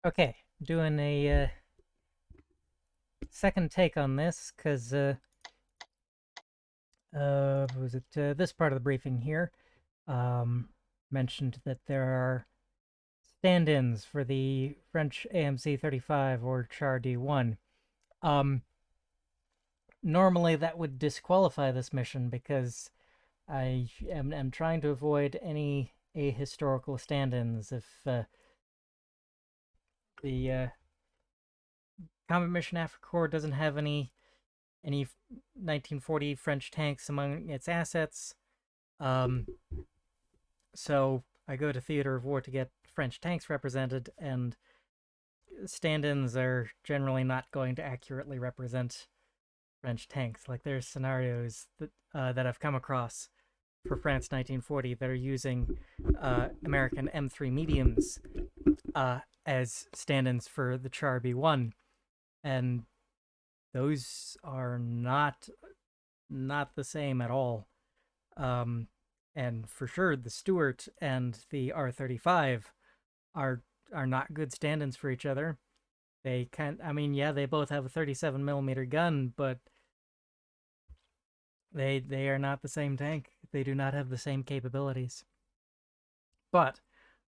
Okay, doing a second take on this because was it this part of the briefing here um, mentioned that there are stand-ins for the French AMC 35 or Char D1. Um, Normally that would disqualify this mission because I am trying to avoid any ahistorical stand-ins. If the Combat Mission Afrika Korps doesn't have any 1940 French tanks among its assets. Um, so I go to Theater of War to get French tanks represented, and stand-ins are generally not going to accurately represent French tanks. Like there's scenarios that I've come across for France 1940 that are using American M3 mediums as stand-ins for the Char B1, and those are not the same at all. Um, and for sure, the Stuart and the R35 are are not good stand-ins for each other. They can, I mean, yeah, they both have a 37 millimeter gun, but they are not the same tank. They do not have the same capabilities. But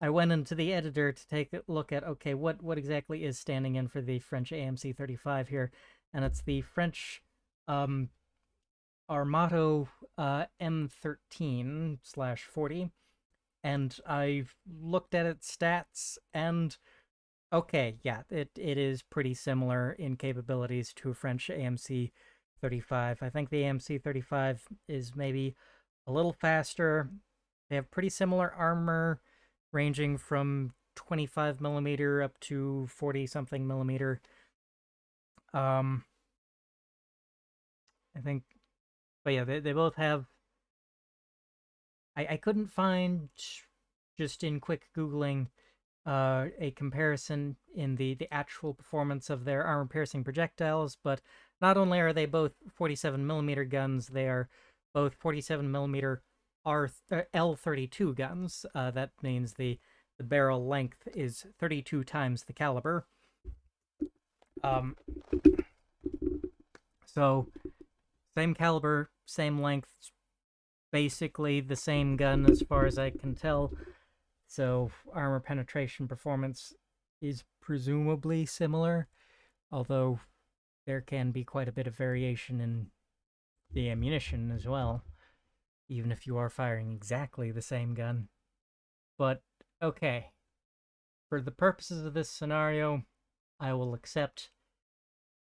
I went into the editor to take a look at, okay, what exactly is standing in for the French AMC 35 here, and it's the French um, Armato M13/40, and I've looked at its stats, and okay, yeah, it is pretty similar in capabilities to a French AMC 35. I think the AMC 35 is maybe a little faster. They have pretty similar armor, ranging from 25 millimeter up to 40 something millimeter. Um, I think, but yeah, they both have. I couldn't find just in quick googling a comparison in the actual performance of their armor piercing projectiles, but not only are they both 47 millimeter guns, they are both 47 millimeter L32 guns. That means the barrel length is 32 times the caliber. Um, so same caliber, same length, basically the same gun as far as I can tell. So armor penetration performance is presumably similar, although there can be quite a bit of variation in the ammunition as well, even if you are firing exactly the same gun. But okay, for the purposes of this scenario, I will accept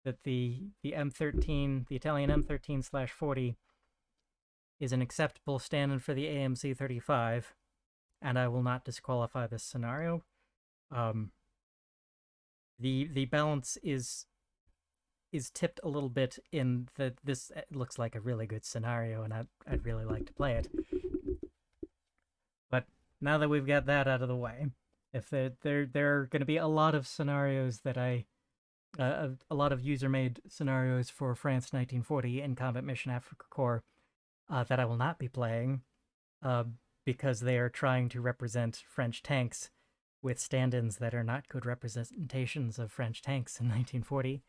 that the M13, the Italian M13/40, is an acceptable stand-in for the AMC 35, and I will not disqualify this scenario. Um, the balance is tipped a little bit in that this looks like a really good scenario, and I'd really like to play it. But now that we've got that out of the way, if there are going to be a lot of scenarios that a lot of user-made scenarios for France 1940 in Combat Mission Afrika Korps that I will not be playing uh, because they are trying to represent French tanks with stand-ins that are not good representations of French tanks in 1940.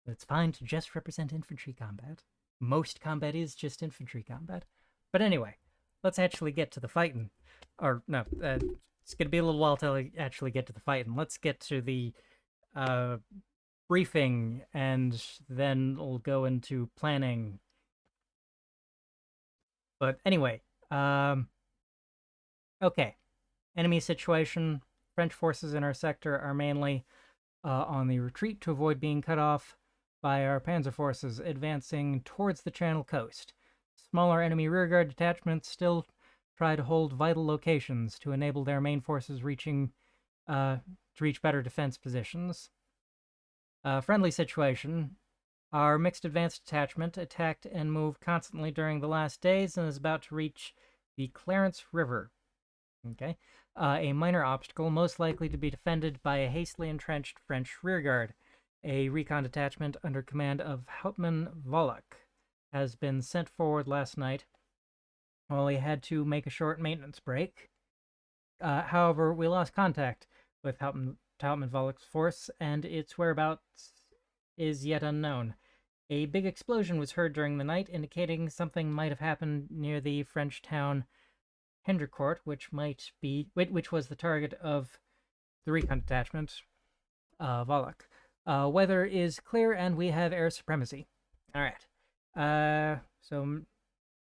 It's fine to just represent infantry combat. Most combat is just infantry combat. But anyway, let's actually get to the fighting. Or, no, it's going to be a little while till I actually get to the fighting. Let's get to the uh, briefing, and then we'll go into planning. But anyway, okay. Enemy situation. French forces in our sector are mainly on the retreat to avoid being cut off by our panzer forces advancing towards the Channel coast. Smaller enemy rearguard detachments still try to hold vital locations to enable their main forces to reach better defense positions. Friendly situation. Our mixed advanced detachment attacked and moved constantly during the last days and is about to reach the Clarence River. Okay. A minor obstacle, most likely to be defended by a hastily entrenched French rearguard. A recon detachment under command of Hauptmann Wallach has been sent forward last night while he had to make a short maintenance break. However, we lost contact with Hauptmann Volok's force, and its whereabouts is yet unknown. A big explosion was heard during the night, indicating something might have happened near the French town Hendricourt, which was the target of the recon detachment, Volok. Weather is clear, and we have air supremacy. All right. So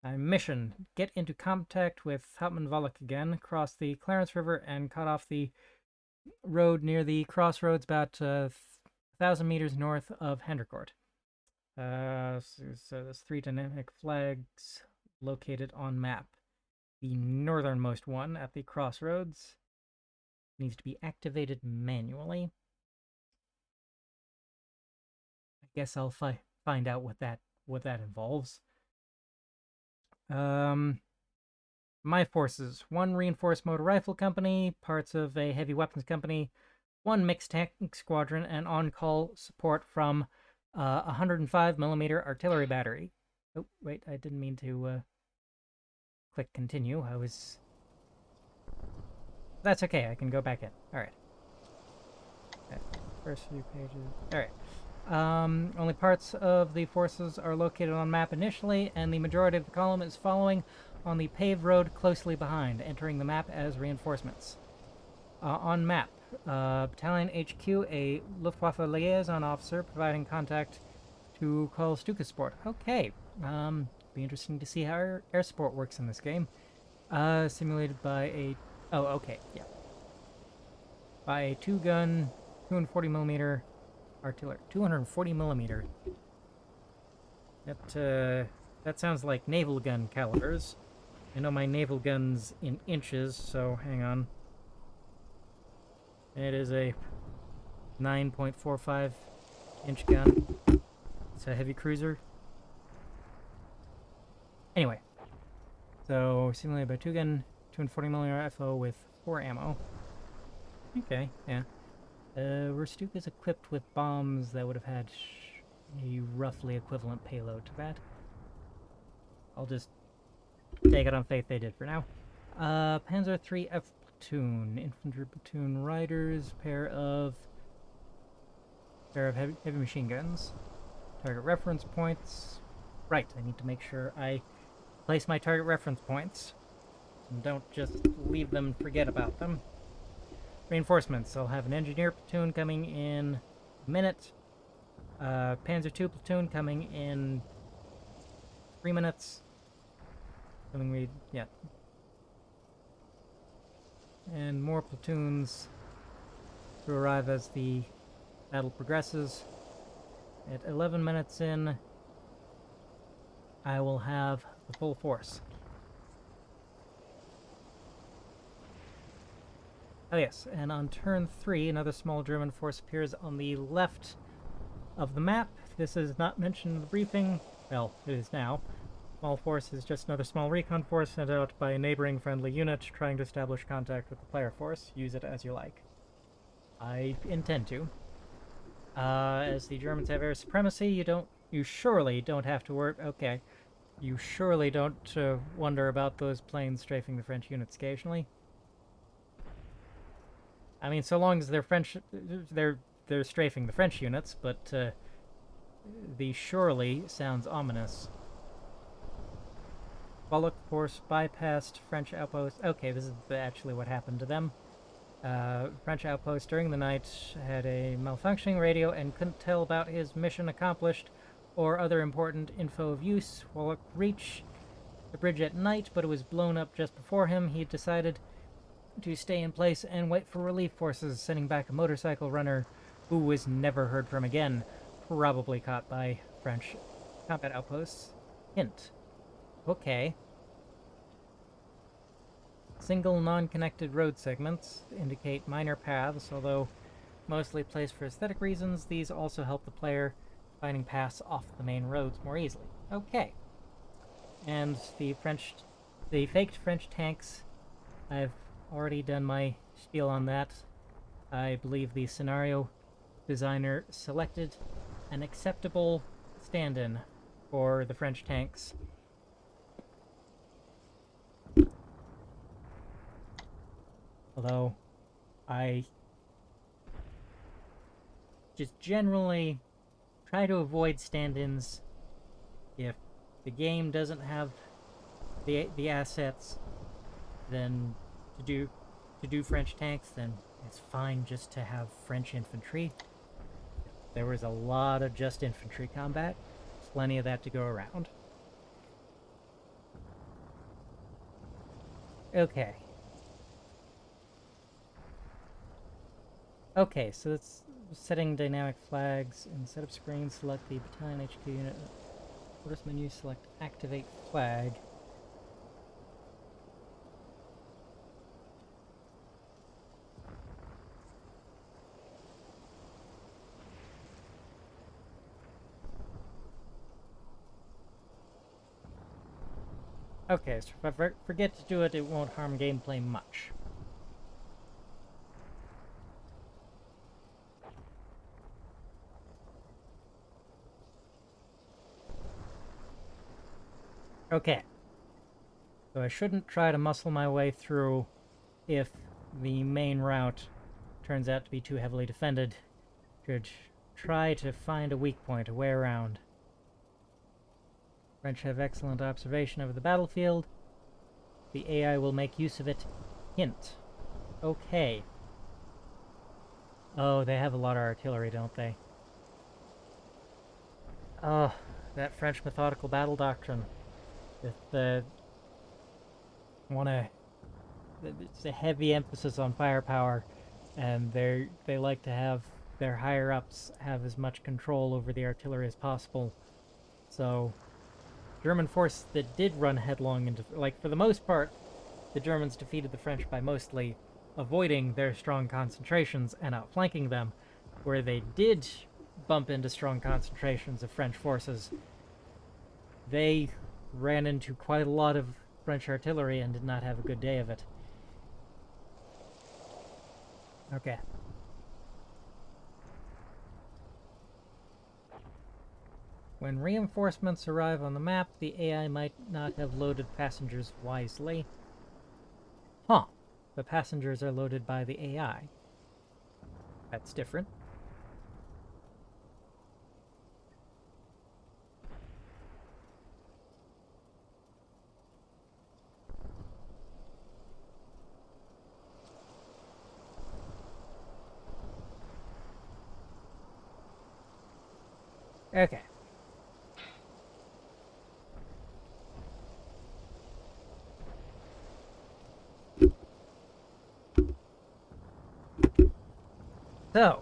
mission: get into contact with Hauptmann Volok again, cross the Clarence River, and cut off the road near the crossroads about 1,000 meters north of Hendricourt. So there's 3 dynamic flags located on map. The northernmost one at the crossroads needs to be activated manually. I guess I'll find out what that involves. My forces: 1 reinforced motor rifle company, parts of a heavy weapons company, 1 mixed tank squadron, and on-call support from 105mm artillery battery. Oh, wait, I didn't mean to click continue. That's okay, I can go back in. Alright. Okay. First few pages. Alright. Only parts of the forces are located on map initially, and the majority of the column is following on the paved road closely behind, entering the map as reinforcements. On map, Battalion HQ, a Luftwaffe liaison officer providing contact to call Stukasport. Okay, be interesting to see how air support works in this game. Simulated by a... Oh, okay, yeah. By a 2-gun, 240mm artillery. 240mm. That sounds like naval gun calibers. I know my naval gun's in inches, so hang on. It is a 9.45 inch gun. It's a heavy cruiser. Anyway, so simulated by 2-gun, 240mm FO with 4 ammo. Okay, yeah. Verstuka is equipped with bombs that would have had a roughly equivalent payload to that. I'll just take it on faith they did for now. Panzer III F platoon, infantry platoon riders, pair of heavy machine guns. Target reference points. Right, I need to make sure I place my target reference points and don't just leave them, forget about them. Reinforcements: I'll have an engineer platoon coming in a minute. Panzer II platoon coming in 3 minutes. Yeah. And more platoons to arrive as the battle progresses. At 11 minutes in, I will have the full force. Oh yes, and on turn 3, another small German force appears on the left of the map. This is not mentioned in the briefing. Well, it is now. Small force is just another small recon force sent out by a neighboring friendly unit trying to establish contact with the player force. Use it as you like. I intend to. As the Germans have air supremacy, you surely don't have to worry. Okay. You surely don't wonder about those planes strafing the French units occasionally. I mean, so long as they're strafing the French units, but the surely sounds ominous. Volok force bypassed French outposts. Okay, this is actually what happened to them. French outpost during the night had a malfunctioning radio and couldn't tell about his mission accomplished or other important info of use. Volok reached the bridge at night, but it was blown up just before him. He decided to stay in place and wait for relief forces, sending back a motorcycle runner who was never heard from again, probably caught by French combat outposts. Hint. Okay. Single non-connected road segments indicate minor paths, although mostly placed for aesthetic reasons. These also help the player finding paths off the main roads more easily. Okay. And the faked French tanks, I've already done my spiel on that. I believe the scenario designer selected an acceptable stand-in for the French tanks. Although, I just generally try to avoid stand-ins if the game doesn't have the assets then to do French tanks, then it's fine just to have French infantry. There was a lot of just infantry combat, plenty of that to go around. Okay. Okay, so that's setting dynamic flags and setup screen. Select the battalion HQ unit. Orders menu, select activate flag. Okay, so if I forget to do it, it won't harm gameplay much. Okay. So I shouldn't try to muscle my way through if the main route turns out to be too heavily defended. Should try to find a weak point, a way around. French have excellent observation over the battlefield. The AI will make use of it. Hint. Okay. Oh, they have a lot of artillery, don't they? Oh, that French methodical battle doctrine. It's a heavy emphasis on firepower, and they like to have their higher ups have as much control over the artillery as possible. So, German force that did run headlong into, like, for the most part, the Germans defeated the French by mostly avoiding their strong concentrations and outflanking them. Where they did bump into strong concentrations of French forces, they ran into quite a lot of French artillery and did not have a good day of it. Okay. When reinforcements arrive on the map, the AI might not have loaded passengers wisely. Huh. The passengers are loaded by the AI. That's different. Okay. So,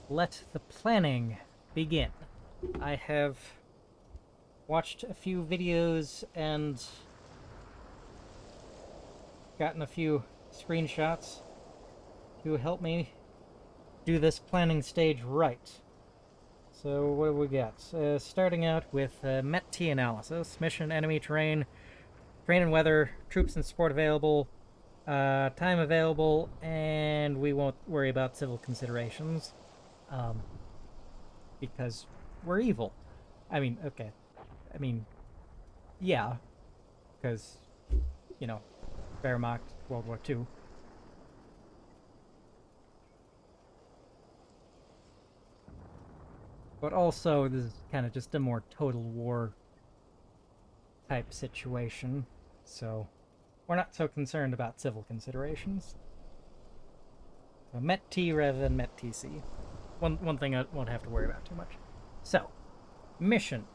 let the planning begin. I have watched a few videos and gotten a few screenshots to help me do this planning stage right. So what do we got? Starting out with MET-T analysis, mission, enemy, terrain, and weather, troops and support available, time available, and we won't worry about civil considerations, because we're evil. I mean, okay. I mean, yeah, because, you know, Wehrmacht, World War II. But also, this is kind of just a more total war type situation, so we're not so concerned about civil considerations. So MET-T rather than MET-TC. One thing I won't have to worry about too much. So, mission.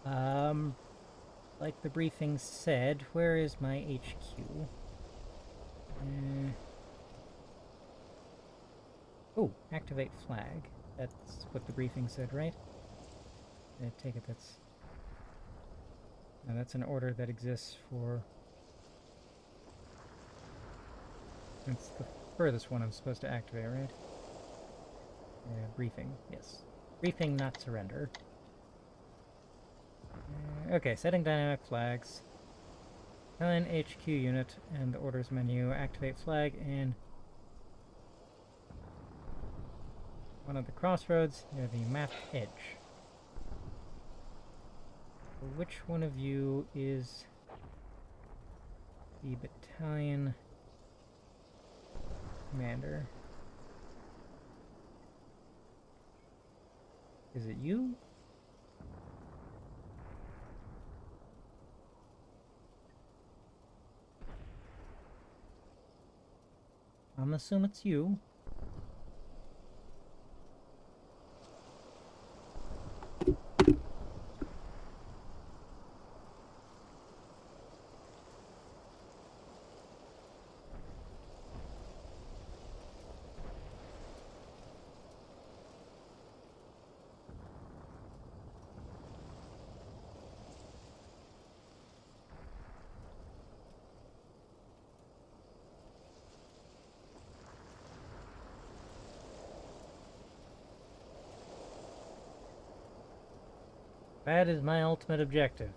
Like the briefing said, where is my HQ? Oh, activate flag. That's what the briefing said, right? I take it that's... Now that's an order that exists for... It's the furthest one I'm supposed to activate, right? Briefing, yes. Briefing, not surrender. Okay, setting dynamic flags. Italian HQ unit and the orders menu. Activate flag and one of the crossroads near the map edge. So which one of you is the battalion Commander. Is it you? I'm gonna assume it's you. That is my ultimate objective.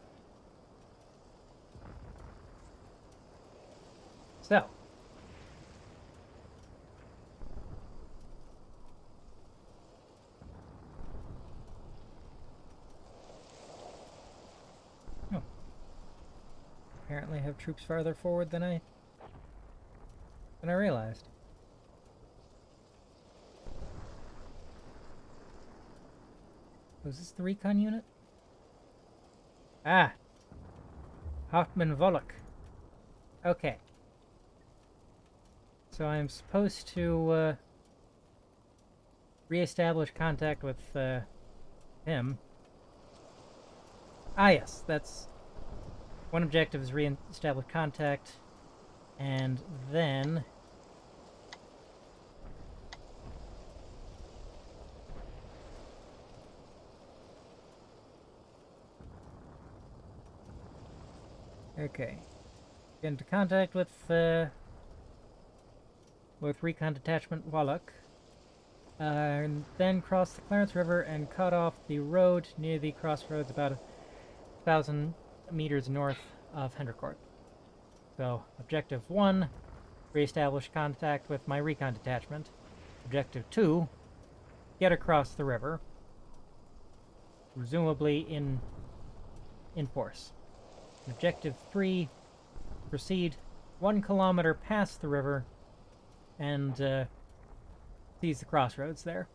So. Oh. Apparently have troops farther forward than I realized. Was this the recon unit? Ah! Hoffman Volok. Okay. So I'm supposed to re-establish contact with him. Ah yes, that's... One objective is re-establish contact, and then... Okay. Get into contact with Recon Detachment Wallach. And then cross the Clarence River and cut off the road near the crossroads about 1,000 meters north of Hendecourt. So, Objective 1, re-establish contact with my Recon Detachment. Objective 2, get across the river. Presumably in force. Objective 3, proceed 1 kilometer past the river and seize the crossroads there.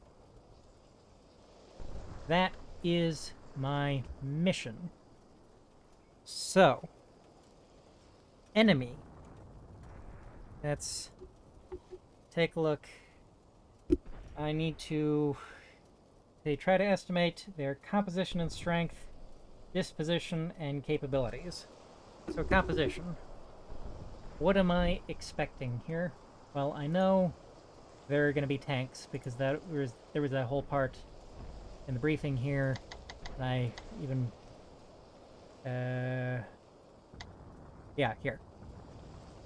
That is my mission. So, enemy. Let's take a look. I need to try to estimate their composition and strength, disposition, and capabilities. So composition. What am I expecting here? Well, I know there are going to be tanks because there was that whole part in the briefing here. I even yeah, here.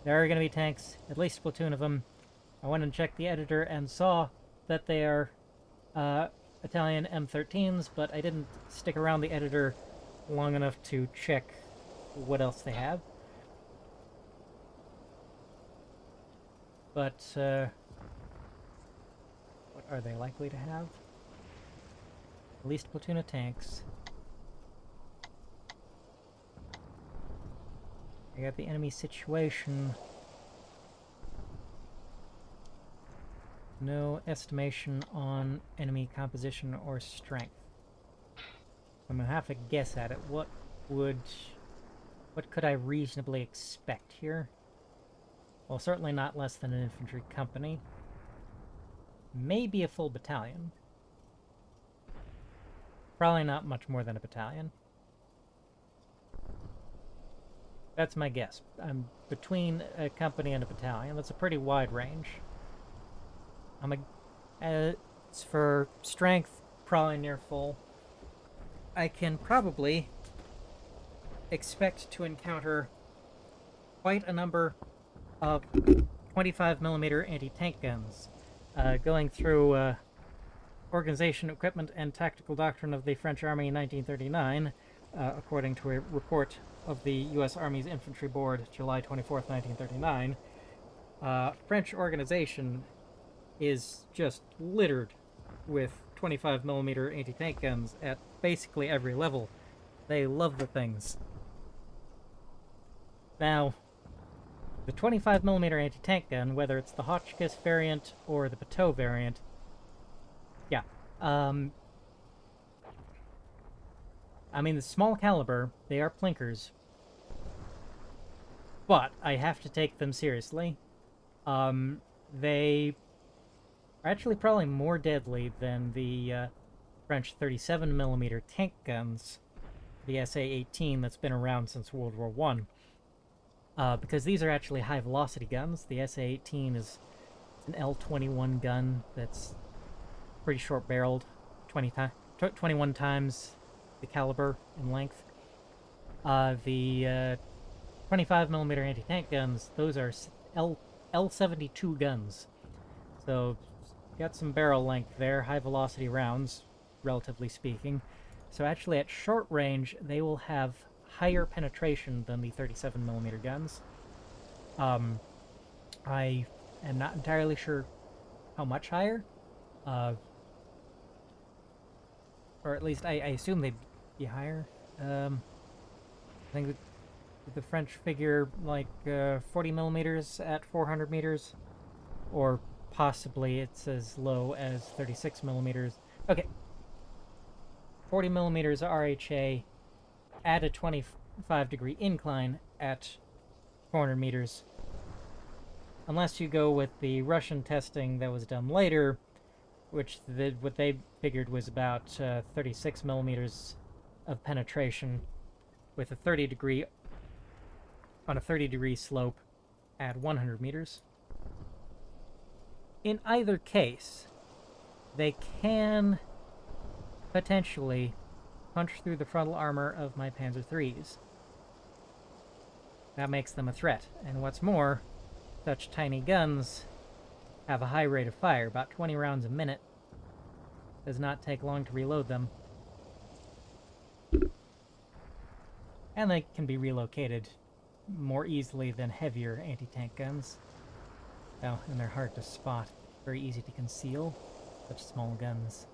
There are going to be tanks, at least a platoon of them. I went and checked the editor and saw that they are Italian M13s, but I didn't stick around the editor long enough to check what else they have. But, what are they likely to have? At least a platoon of tanks. I got the enemy situation. No estimation on enemy composition or strength. I'm gonna have to guess at it. What could I reasonably expect here? Well, certainly not less than an infantry company. Maybe a full battalion. Probably not much more than a battalion. That's my guess. I'm between a company and a battalion. That's a pretty wide range. As for strength, probably near full. I can probably expect to encounter quite a number of 25mm anti-tank guns going through Organization, Equipment, and Tactical Doctrine of the French Army in 1939, according to a report of the U.S. Army's Infantry Board, July 24th, 1939. French organization is just littered with 25mm anti-tank guns at basically every level. They love the things. Now, The 25mm anti-tank gun, whether it's the Hotchkiss variant or the Bateau variant, yeah. I mean, the small caliber, they are plinkers, but I have to take them seriously. They are actually probably more deadly than the French 37mm tank guns, the SA-18 that's been around since World War One. Because these are actually high-velocity guns. The SA-18 is an L-21 gun that's pretty short-barreled, 21 times the caliber in length. The 25mm anti-tank guns, those are L-72 guns. So, got some barrel length there, high-velocity rounds, relatively speaking. So actually, at short range, they will have higher penetration than the 37mm guns. I am not entirely sure how much higher, or at least I assume they'd be higher. I think the French figure like 40mm at 400 meters, or possibly it's as low as 36mm. Okay, 40mm RHA at a 25-degree incline at 400 meters. Unless you go with the Russian testing that was done later, which what they figured was about 36mm of penetration with a 30-degree on a 30-degree slope at 100 meters. In either case, they can potentially punch through the frontal armor of my Panzer IIIs. That makes them a threat, and what's more, such tiny guns have a high rate of fire, about 20 rounds a minute. Does not take long to reload them. And they can be relocated more easily than heavier anti-tank guns. Oh, and they're hard to spot. Very easy to conceal. Such small guns.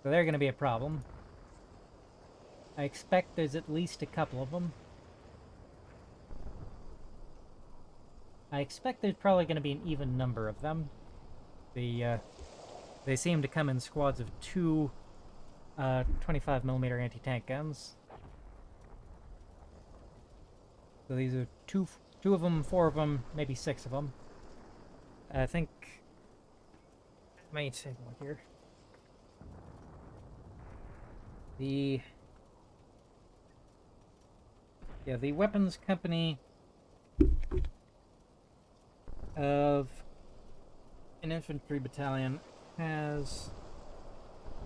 So they're going to be a problem. I expect there's at least a couple of them. I expect there's probably going to be an even number of them. They seem to come in squads of two 25mm anti-tank guns. So these are two of them, 4 of them, maybe 6 of them. I think... Let me take a look here. The weapons company of an infantry battalion has...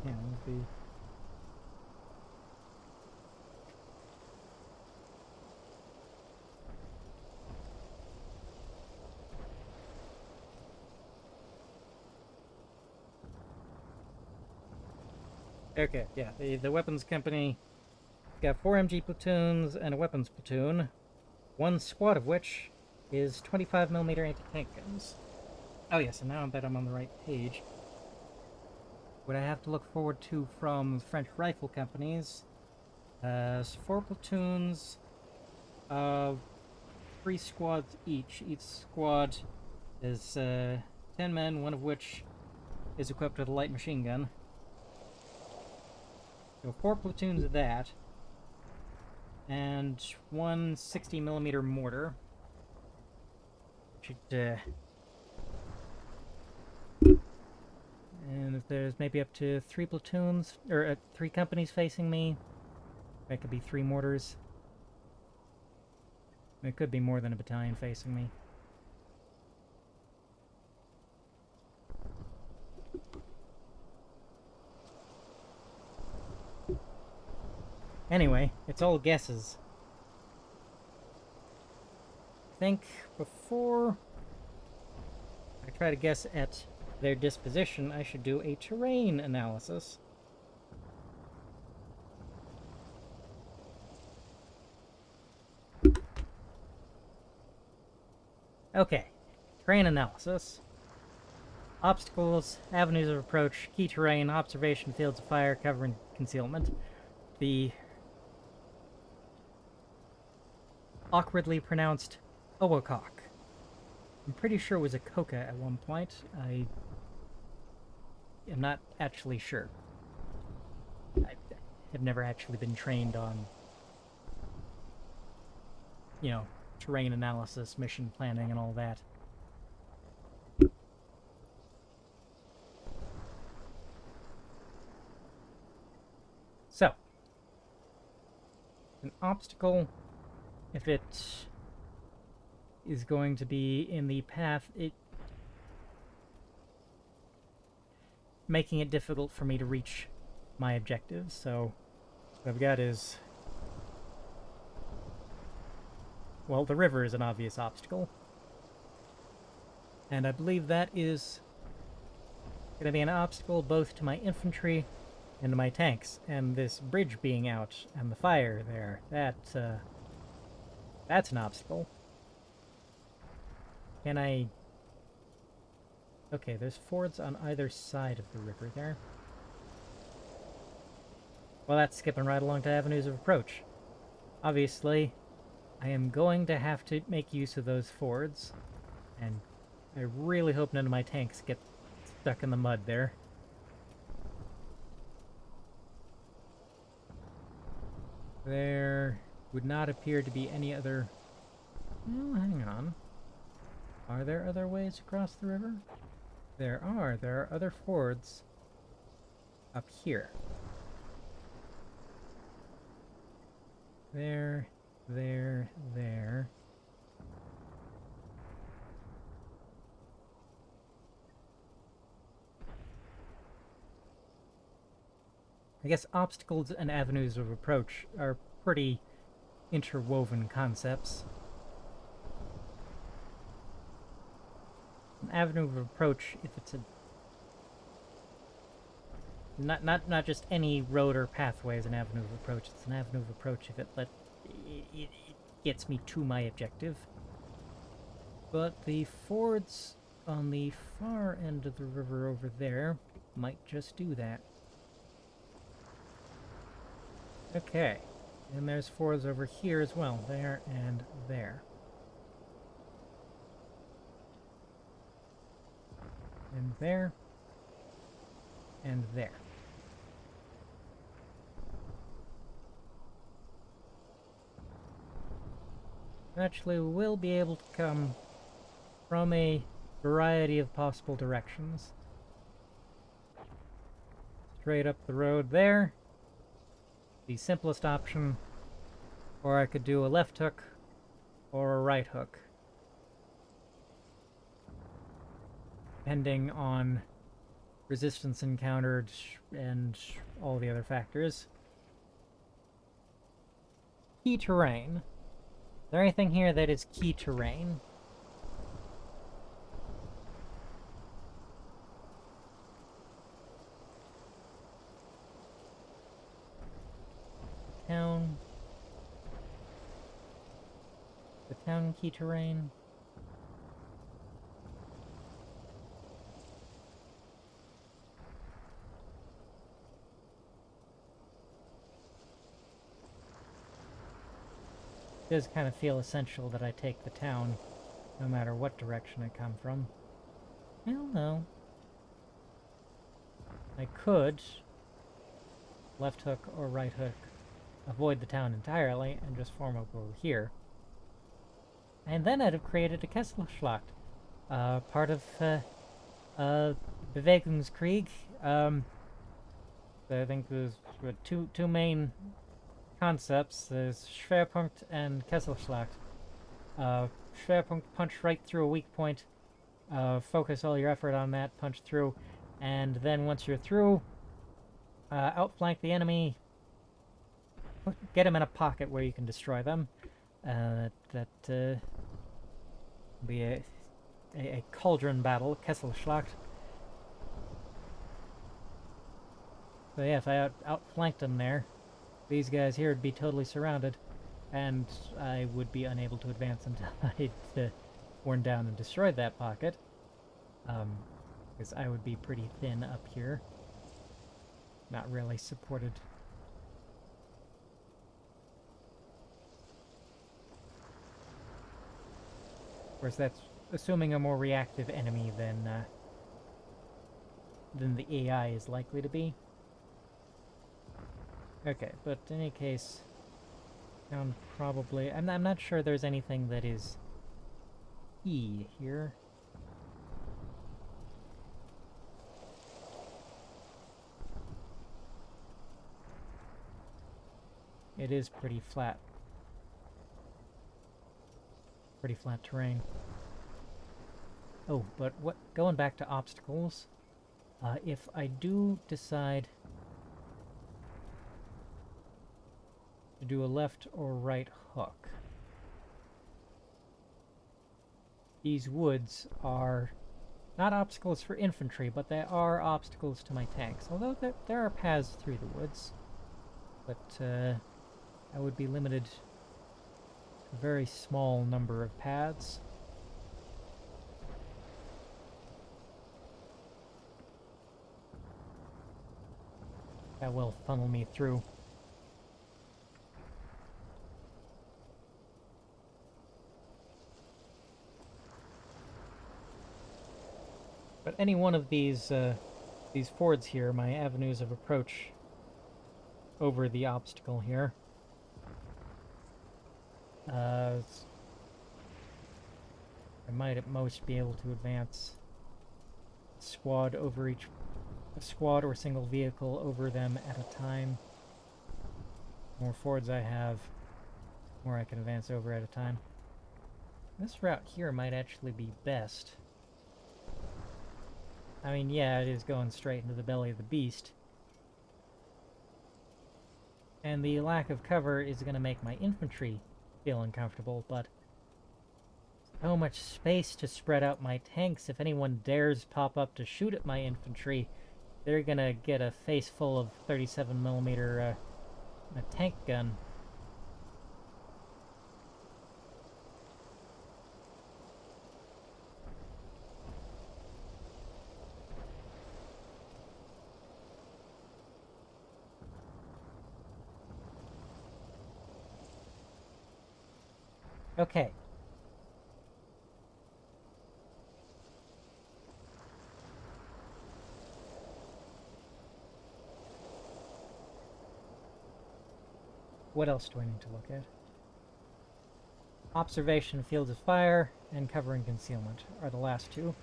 Yeah, Okay, yeah, the weapons company got 4 MG platoons and a weapons platoon, one squad of which is 25mm anti-tank guns. Oh yes, and now that I'm on the right page, what I have to look forward to from French rifle companies is 4 platoons of 3 squads each. Each squad is 10 men, one of which is equipped with a light machine gun. So 4 platoons of that, and 1 60mm mortar. And if there's maybe up to 3 platoons, or 3 companies facing me, that could be 3 mortars. It could be more than a battalion facing me. Anyway, it's all guesses. I think before I try to guess at their disposition, I should do a terrain analysis. Okay, terrain analysis. Obstacles, avenues of approach, key terrain, observation, fields of fire, cover, and concealment. The awkwardly pronounced Owakok. I'm pretty sure it was a Coca at one point. I am not actually sure. I have never actually been trained on, you know, terrain analysis, mission planning, and all that. So, an obstacle, if it is going to be in the path, making it difficult for me to reach my objectives. So what I've got is, well, the river is an obvious obstacle, and I believe that is going to be an obstacle both to my infantry and to my tanks. And this bridge being out and the fire there, that's an obstacle. Can I... Okay, there's fords on either side of the river there. Well, that's skipping right along to avenues of approach. Obviously, I am going to have to make use of those fords, and I really hope none of my tanks get stuck in the mud there. There would not appear to be any other... Oh, hang on. Are there other ways across the river? There are other fords up here. There. I guess obstacles and avenues of approach are pretty interwoven concepts. An avenue of approach, if it's a not just any road or pathway is an avenue of approach. It's an avenue of approach if it gets me to my objective. But the fords on the far end of the river over there might just do that. Okay, and there's fords over here as well, there and there. And there. And there. Actually, we'll be able to come from a variety of possible directions. Straight up the road there. The simplest option. Or I could do a left hook or a right hook, depending on resistance encountered and all the other factors. Key terrain. Is there anything here that is key terrain? Town. The town key terrain. It does kind of feel essential that I take the town, no matter what direction I come from. I don't know. I could left hook or right hook, avoid the town entirely, and just form up over here. And then I'd have created a Kesselschlacht, part of Bewegungskrieg. I think there's two main concepts. There's Schwerpunkt and Kesselschlacht. Schwerpunkt, punch right through a weak point, focus all your effort on that, punch through, and then once you're through, outflank the enemy, get them in a pocket where you can destroy them. That be a cauldron battle, Kesselschlacht. So yeah, if I outflanked them there, these guys here would be totally surrounded, and I would be unable to advance until I'd worn down and destroyed that pocket. Because I would be pretty thin up here. Not really supported. Of course, that's assuming a more reactive enemy than the AI is likely to be. Okay, but in any case, down probably... I'm not sure there's anything that is E here. It is pretty flat. Pretty flat terrain. Oh, but what? Going back to obstacles, if I do decide to do a left or right hook, these woods are not obstacles for infantry, but they are obstacles to my tanks. Although there are paths through the woods, but I would be limited to a very small number of paths. That will funnel me through. But any one of these fords here, my avenues of approach over the obstacle here. I might at most be able to advance a squad over each... a squad or single vehicle over them at a time. The more fords I have, the more I can advance over at a time. This route here might actually be best. I mean, yeah, it is going straight into the belly of the beast. And the lack of cover is going to make my infantry feel uncomfortable, but so much space to spread out my tanks. If anyone dares pop up to shoot at my infantry, they're gonna get a face full of 37mm a tank gun. Okay. What else do I need to look at? Observation, fields of fire, and cover and concealment are the last two.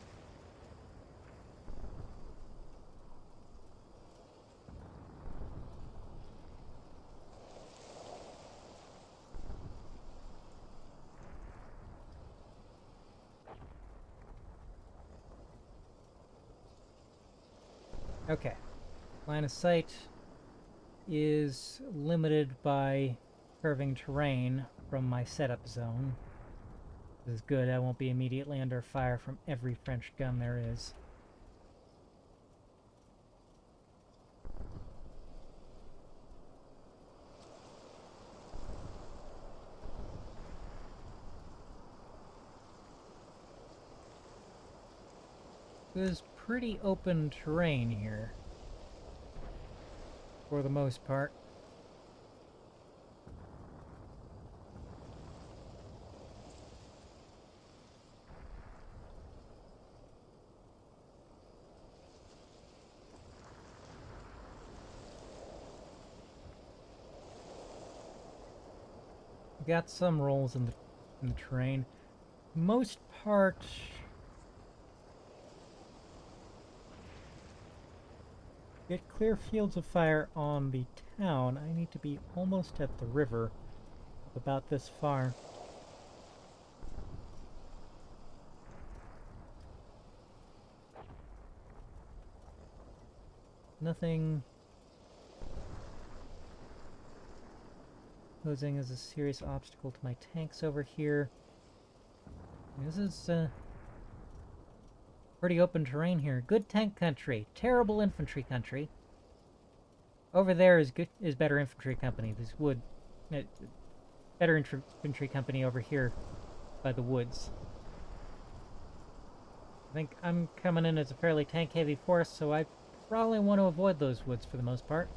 Okay. Line of sight is limited by curving terrain from my setup zone. This is good. I won't be immediately under fire from every French gun there is. There's pretty open terrain here, for the most part. Got some rolls in the terrain. Most part, get clear fields of fire on the town. I need to be almost at the river, about this far. Nothing posing as a serious obstacle to my tanks over here. This is pretty open terrain here. Good tank country, terrible infantry country. Over there is better infantry company. This wood, better infantry company over here by the woods. I think I'm coming in as a fairly tank-heavy force, so I probably want to avoid those woods for the most part.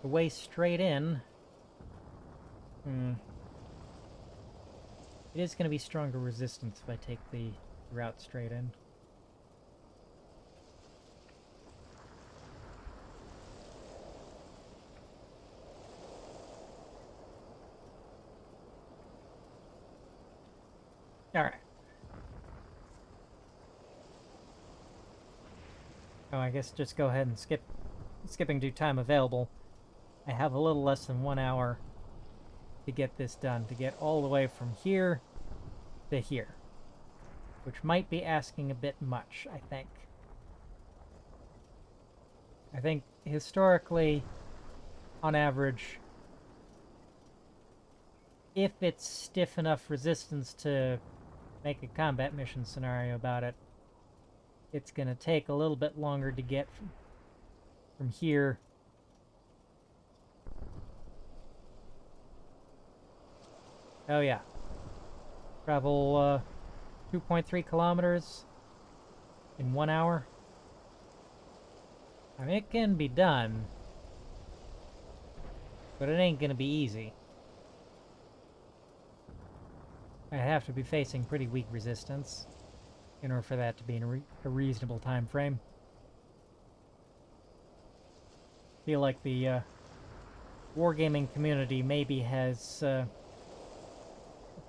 The way straight in... It is going to be stronger resistance if I take the route straight in. Alright. Oh, I guess just go ahead and skipping due time available. I have a little less than 1 hour to get this done, to get all the way from here to here. Which might be asking a bit much, I think. I think historically, on average, if it's stiff enough resistance to make a combat mission scenario about it, it's going to take a little bit longer to get from here oh yeah, travel 2.3 kilometers in 1 hour. I mean, it can be done, but it ain't gonna be easy. I have to be facing pretty weak resistance in order for that to be in a reasonable time frame. Feel like the wargaming community maybe has a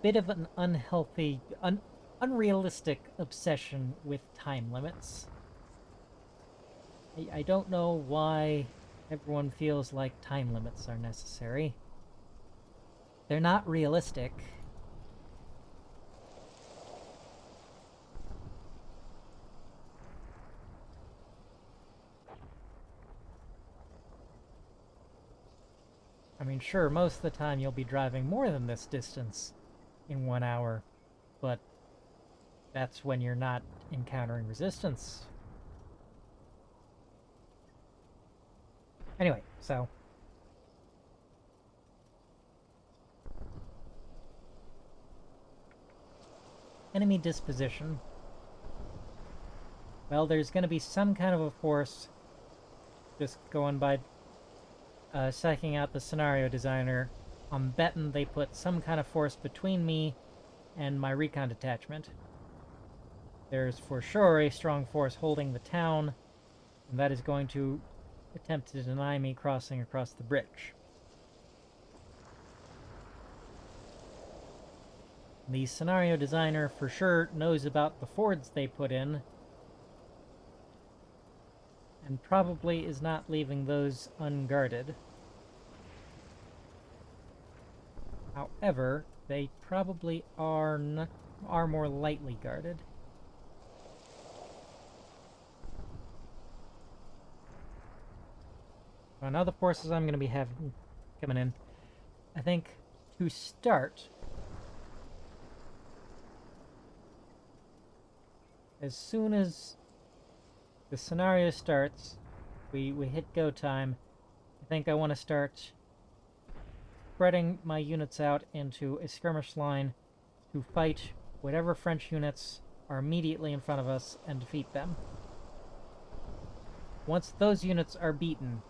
bit of an unhealthy, unrealistic obsession with time limits. I don't know why everyone feels like time limits are necessary. They're not realistic. I mean, sure, most of the time you'll be driving more than this distance in 1 hour, but that's when you're not encountering resistance. Anyway, so enemy disposition. Well, there's going to be some kind of a force, just going by psyching out the scenario designer. I'm betting they put some kind of force between me and my recon detachment. There's for sure a strong force holding the town, and that is going to attempt to deny me crossing across the bridge. The scenario designer for sure knows about the fords they put in, and probably is not leaving those unguarded. However, they probably are more lightly guarded. Well, now the forces I'm going to be having coming in, I think to start, as soon as the scenario starts, we hit go time, I think I want to start spreading my units out into a skirmish line to fight whatever French units are immediately in front of us and defeat them. Once those units are beaten,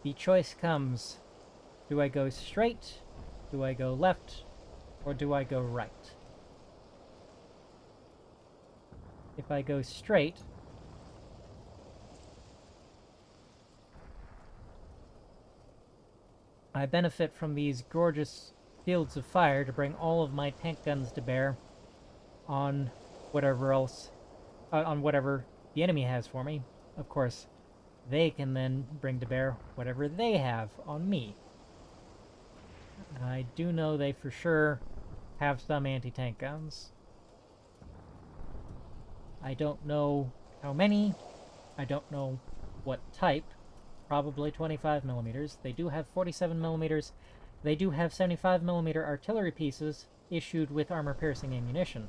the choice comes, do I go straight, do I go left, or do I go right? If I go straight, I benefit from these gorgeous fields of fire to bring all of my tank guns to bear on whatever else, on whatever the enemy has for me. Of course, they can then bring to bear whatever they have on me. I do know they for sure have some anti-tank guns. I don't know how many, I don't know what type, probably 25 millimeters. They do have 47 millimeters. They do have 75 millimeter artillery pieces issued with armor-piercing ammunition.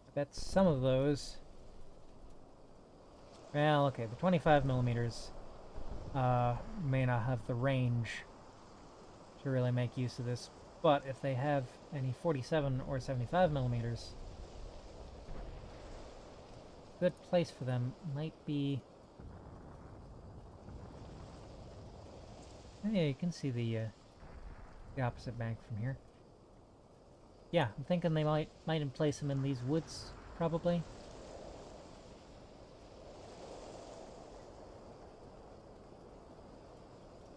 I bet some of those... Well, okay, the 25 millimeters may not have the range to really make use of this, But if they have any 47 or 75 millimeters, a good place for them might be... Oh, yeah, you can see the opposite bank from here. Yeah, I'm thinking they might place them in these woods, probably.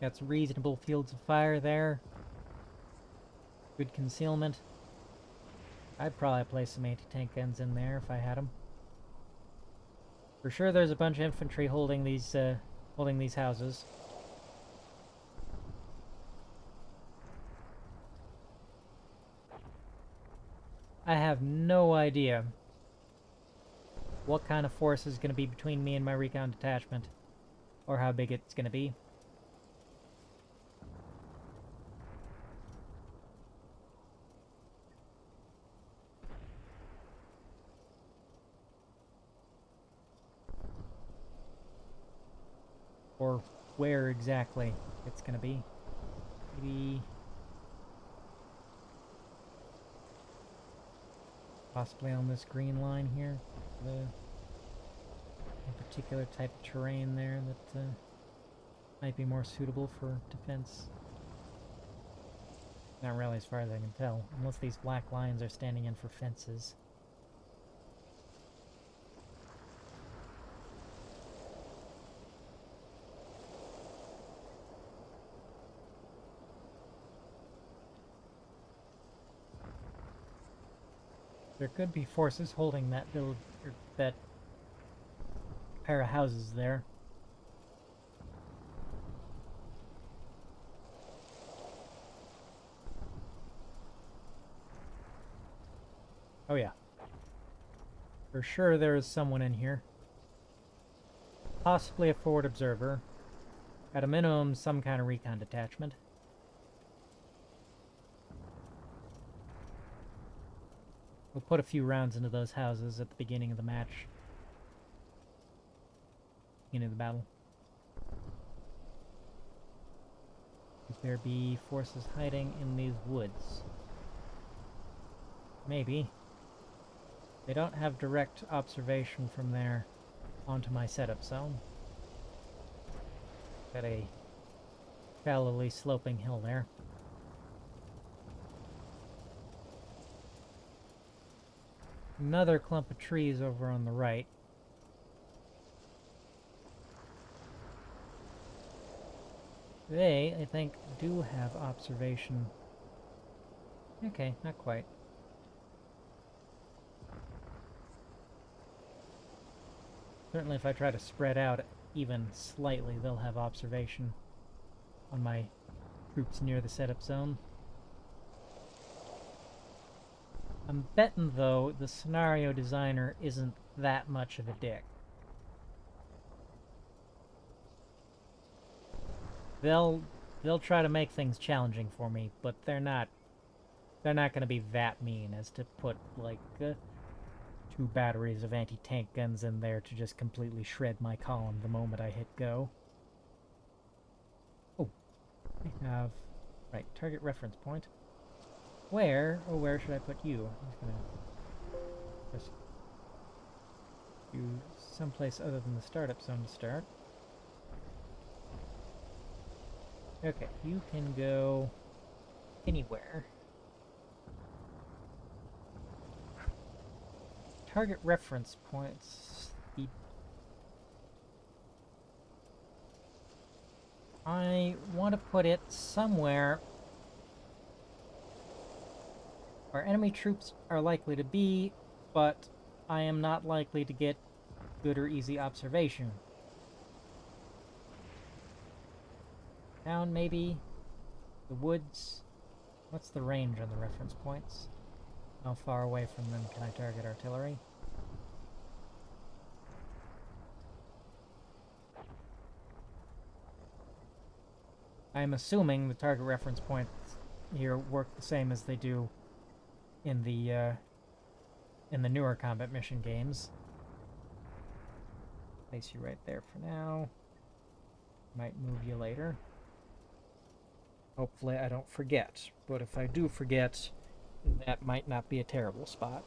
Got some reasonable fields of fire there. Good concealment. I'd probably place some anti-tank guns in there if I had them. For sure there's a bunch of infantry holding these houses. I have no idea what kind of force is going to be between me and my recon detachment, or how big it's going to be. Or where exactly it's going to be. Maybe... possibly on this green line here. A particular type of terrain there that might be more suitable for defense. Not really, as far as I can tell. Unless these black lines are standing in for fences. There could be forces holding that village, or that pair of houses there. Oh yeah. For sure there is someone in here. Possibly a forward observer. At a minimum, some kind of recon detachment. We'll put a few rounds into those houses at the beginning of the match. Beginning of the battle. Could there be forces hiding in these woods? Maybe. They don't have direct observation from there onto my setup zone. Got a shallowly sloping hill there. Another clump of trees over on the right. They, I think, do have observation. Okay, not quite. Certainly if I try to spread out even slightly, they'll have observation on my troops near the setup zone. I'm betting, though, the scenario designer isn't that much of a dick. They'll try to make things challenging for me, but they're not going to be that mean as to put, like, 2 batteries of anti-tank guns in there to just completely shred my column the moment I hit go. Oh, I have... right, target reference point. Where should I put you? I'm just gonna just do someplace other than the startup zone to start. Okay, you can go anywhere. Target reference points. I want to put it somewhere where enemy troops are likely to be, but I am not likely to get good or easy observation. Down, maybe? The woods? What's the range on the reference points? How far away from them can I target artillery? I'm assuming the target reference points here work the same as they do in the newer combat mission games. Place you right there for now. Might move you later. Hopefully I don't forget, but if I do forget, that might not be a terrible spot.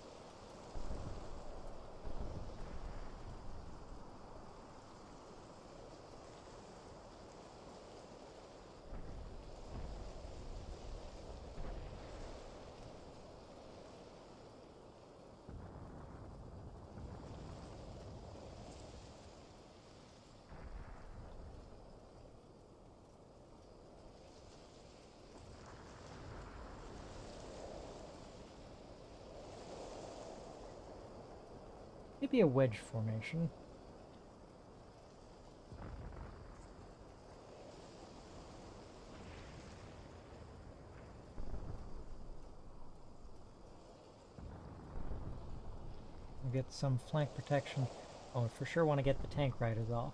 Maybe a wedge formation. We'll get some flank protection. Oh, I for sure want to get the tank riders off.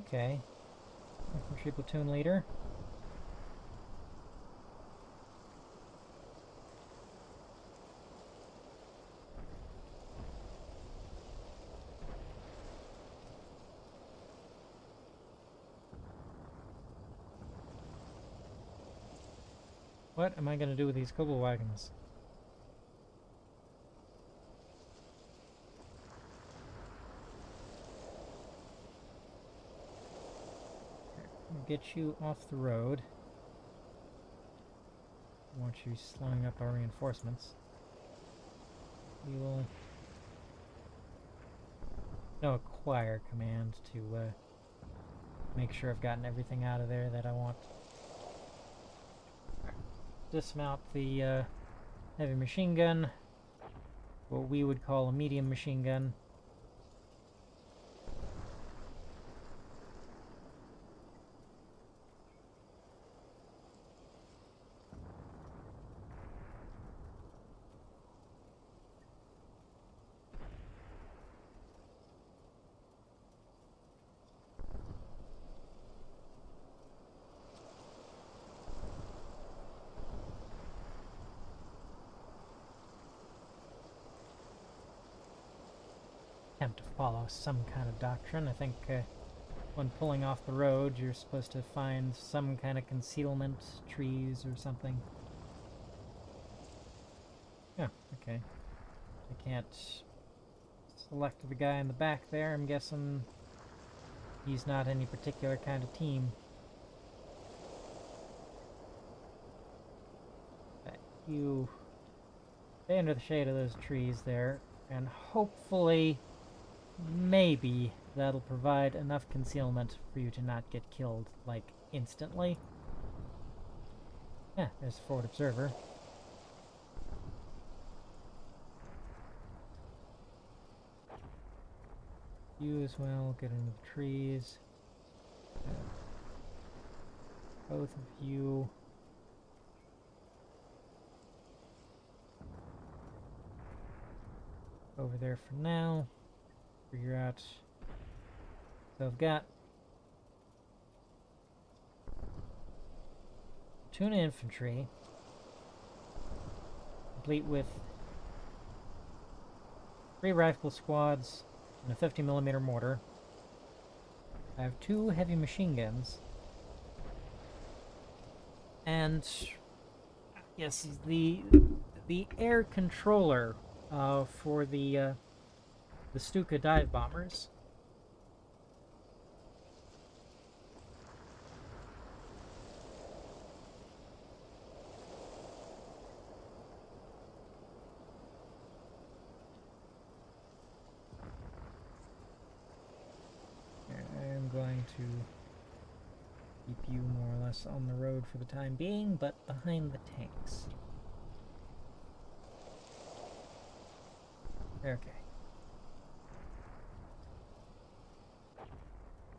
Okay. Infantry platoon leader. What am I going to do with these Kobo wagons? Get you off the road. I want you slowing up our reinforcements. We will acquire command to make sure I've gotten everything out of there that I want. Dismount the heavy machine gun, what we would call a medium machine gun. Attempt to follow some kind of doctrine. I think when pulling off the road, you're supposed to find some kind of concealment, trees or something. Yeah, okay. I can't select the guy in the back there. I'm guessing he's not any particular kind of team. But you stay under the shade of those trees there, and hopefully, maybe that'll provide enough concealment for you to not get killed, like, instantly. Yeah, there's a forward observer. You as well, get into the trees. Both of you. Over there for now. Figure out. So I've got tuna infantry, complete with 3 rifle squads and a 50mm mortar. I have 2 heavy machine guns, and yes, the air controller for the Stuka dive bombers. I'm going to keep you more or less on the road for the time being, but behind the tanks. Okay.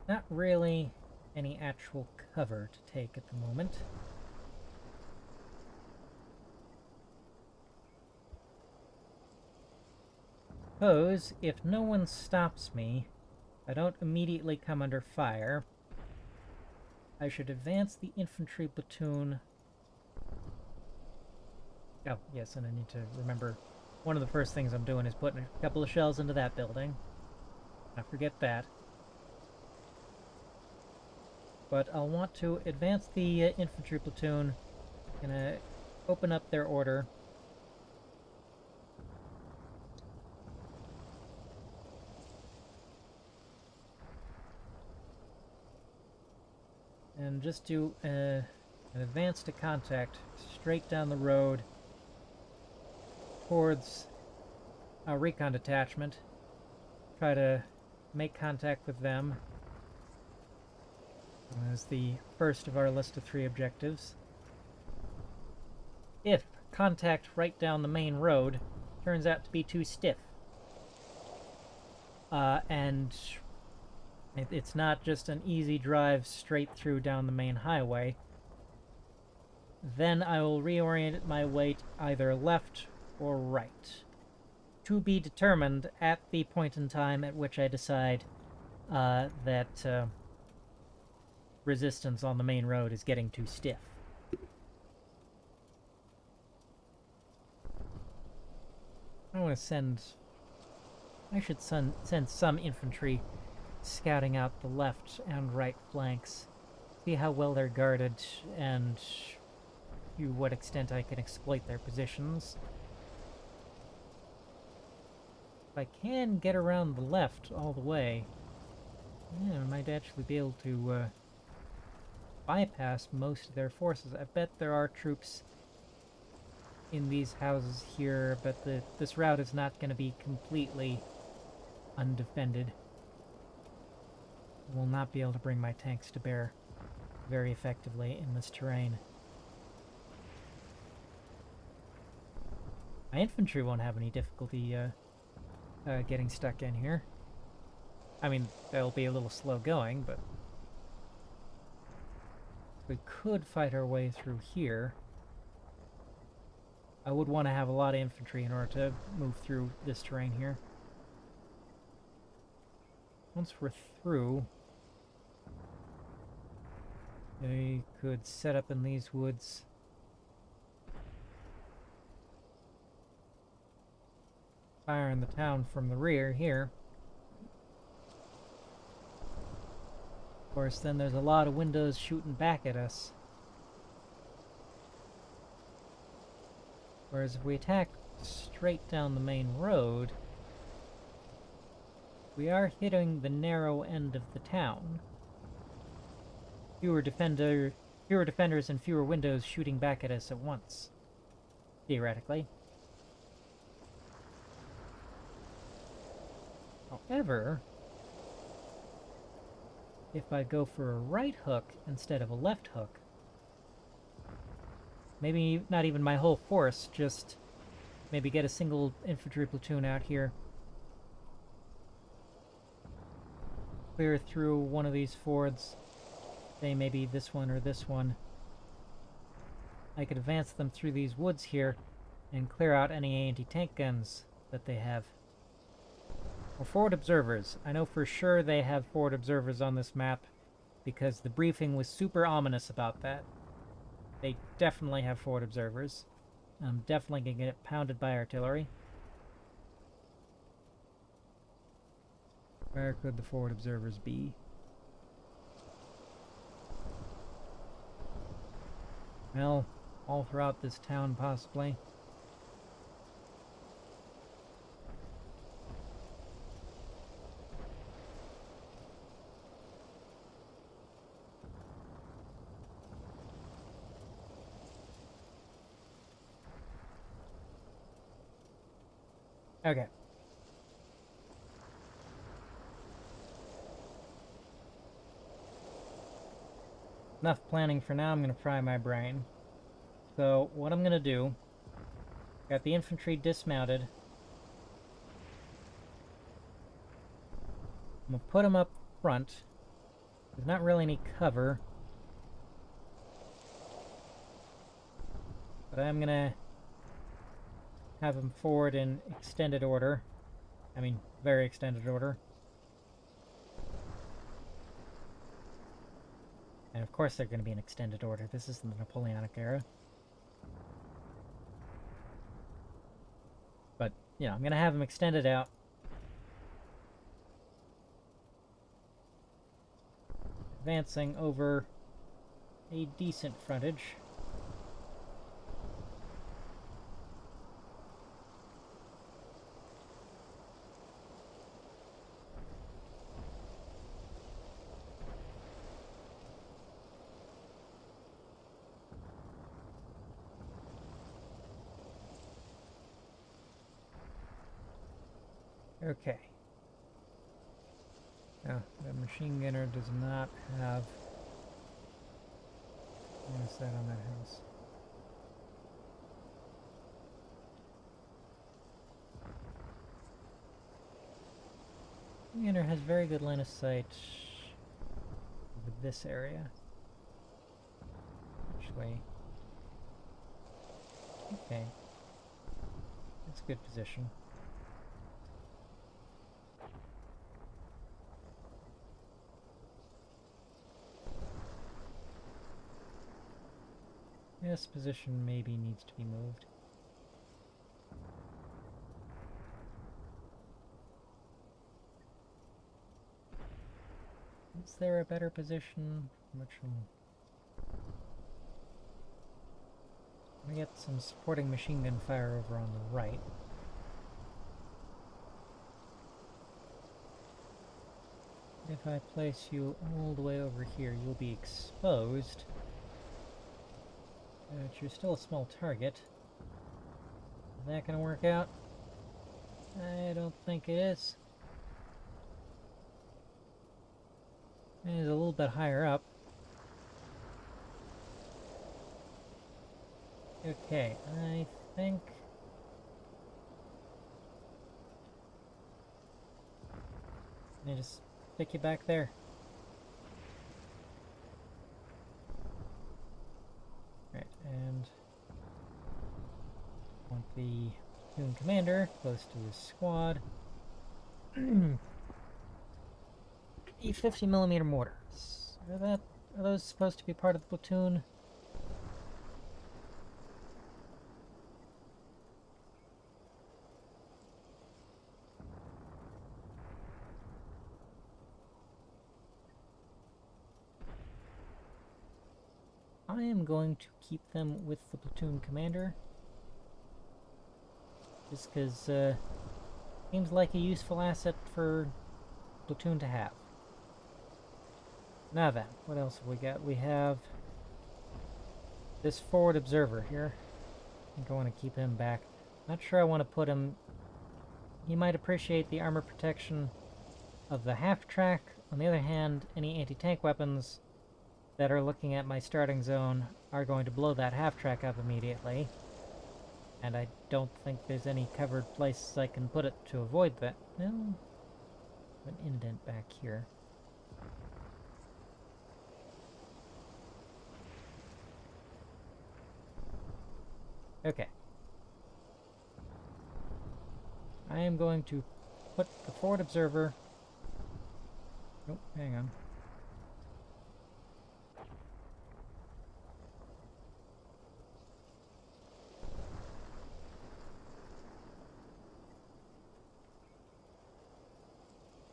Not really any actual cover to take at the moment. suppose if no one stops me, I don't immediately come under fire, I should advance the infantry platoon. Oh, yes, and I need to remember one of the first things I'm doing is putting a couple of shells into that building. I forget that. But I'll want to advance the infantry platoon. Gonna open up their order. And just do an advance to contact straight down the road towards a recon detachment. Try to make contact with them as the first of our list of 3 objectives. If contact right down the main road turns out to be too stiff, and it's not just an easy drive straight through down the main highway, then I will reorient my way either left or right. To be determined at the point in time at which I decide that resistance on the main road is getting too stiff. I should send some infantry scouting out the left and right flanks, see how well they're guarded, and to what extent I can exploit their positions. If I can get around the left all the way, yeah, I might actually be able to bypass most of their forces. I bet there are troops in these houses here, but this route is not going to be completely undefended. I will not be able to bring my tanks to bear very effectively in this terrain. My infantry won't have any difficulty getting stuck in here. I mean, they'll be a little slow going, but we could fight our way through here. I would want to have a lot of infantry in order to move through this terrain here. Once we're through, they could set up in these woods. Fire in the town from the rear here. Of course, then there's a lot of windows shooting back at us. Whereas if we attack straight down the main road, we are hitting the narrow end of the town. Fewer defenders and fewer windows shooting back at us at once, theoretically. However, if I go for a right hook instead of a left hook, maybe not even my whole force, just maybe get a single infantry platoon out here, clear through one of these fords, say maybe this one or this one. I could advance them through these woods here and clear out any anti-tank guns that they have. Or forward observers. I know for sure they have forward observers on this map because the briefing was super ominous about that. They definitely have forward observers. I'm definitely going to get pounded by artillery. Where could the forward observers be? Well, all throughout this town, possibly. Okay. Enough planning for now. I'm going to fry my brain. So, what I'm going to do... Got the infantry dismounted. I'm going to put them up front. There's not really any cover. But I'm going to have them forward in extended order I mean, very extended order. And of course they're going to be an extended order. This is the Napoleonic era. But, you know, I'm going to have them extended out. Advancing over a decent frontage. Okay. Now, the machine gunner does not have... What is that on that house? Machine gunner has very good line of sight over this area. Which way? Okay. That's a good position. This position maybe needs to be moved. Is there a better position? Which one? We get some supporting machine gun fire over on the right. If I place you all the way over here, you'll be exposed. But you're still a small target. Is that gonna work out? I don't think it is. It is a little bit higher up. Okay, I think... I just stick you back there. Right, and... want the platoon commander close to his squad. E50mm mortars. Are those supposed to be part of the platoon? I am going to keep them with the platoon commander. Just because seems like a useful asset for platoon to have. Now then, what else have we got? We have this forward observer here. I think I want to keep him back. Not sure I want to put him... He might appreciate the armor protection of the half-track. On the other hand, any anti-tank weapons that are looking at my starting zone are going to blow that half-track up immediately. And I don't think there's any covered place I can put it to avoid that. No, an indent back here. Okay. I am going to put the forward observer... Oh, hang on.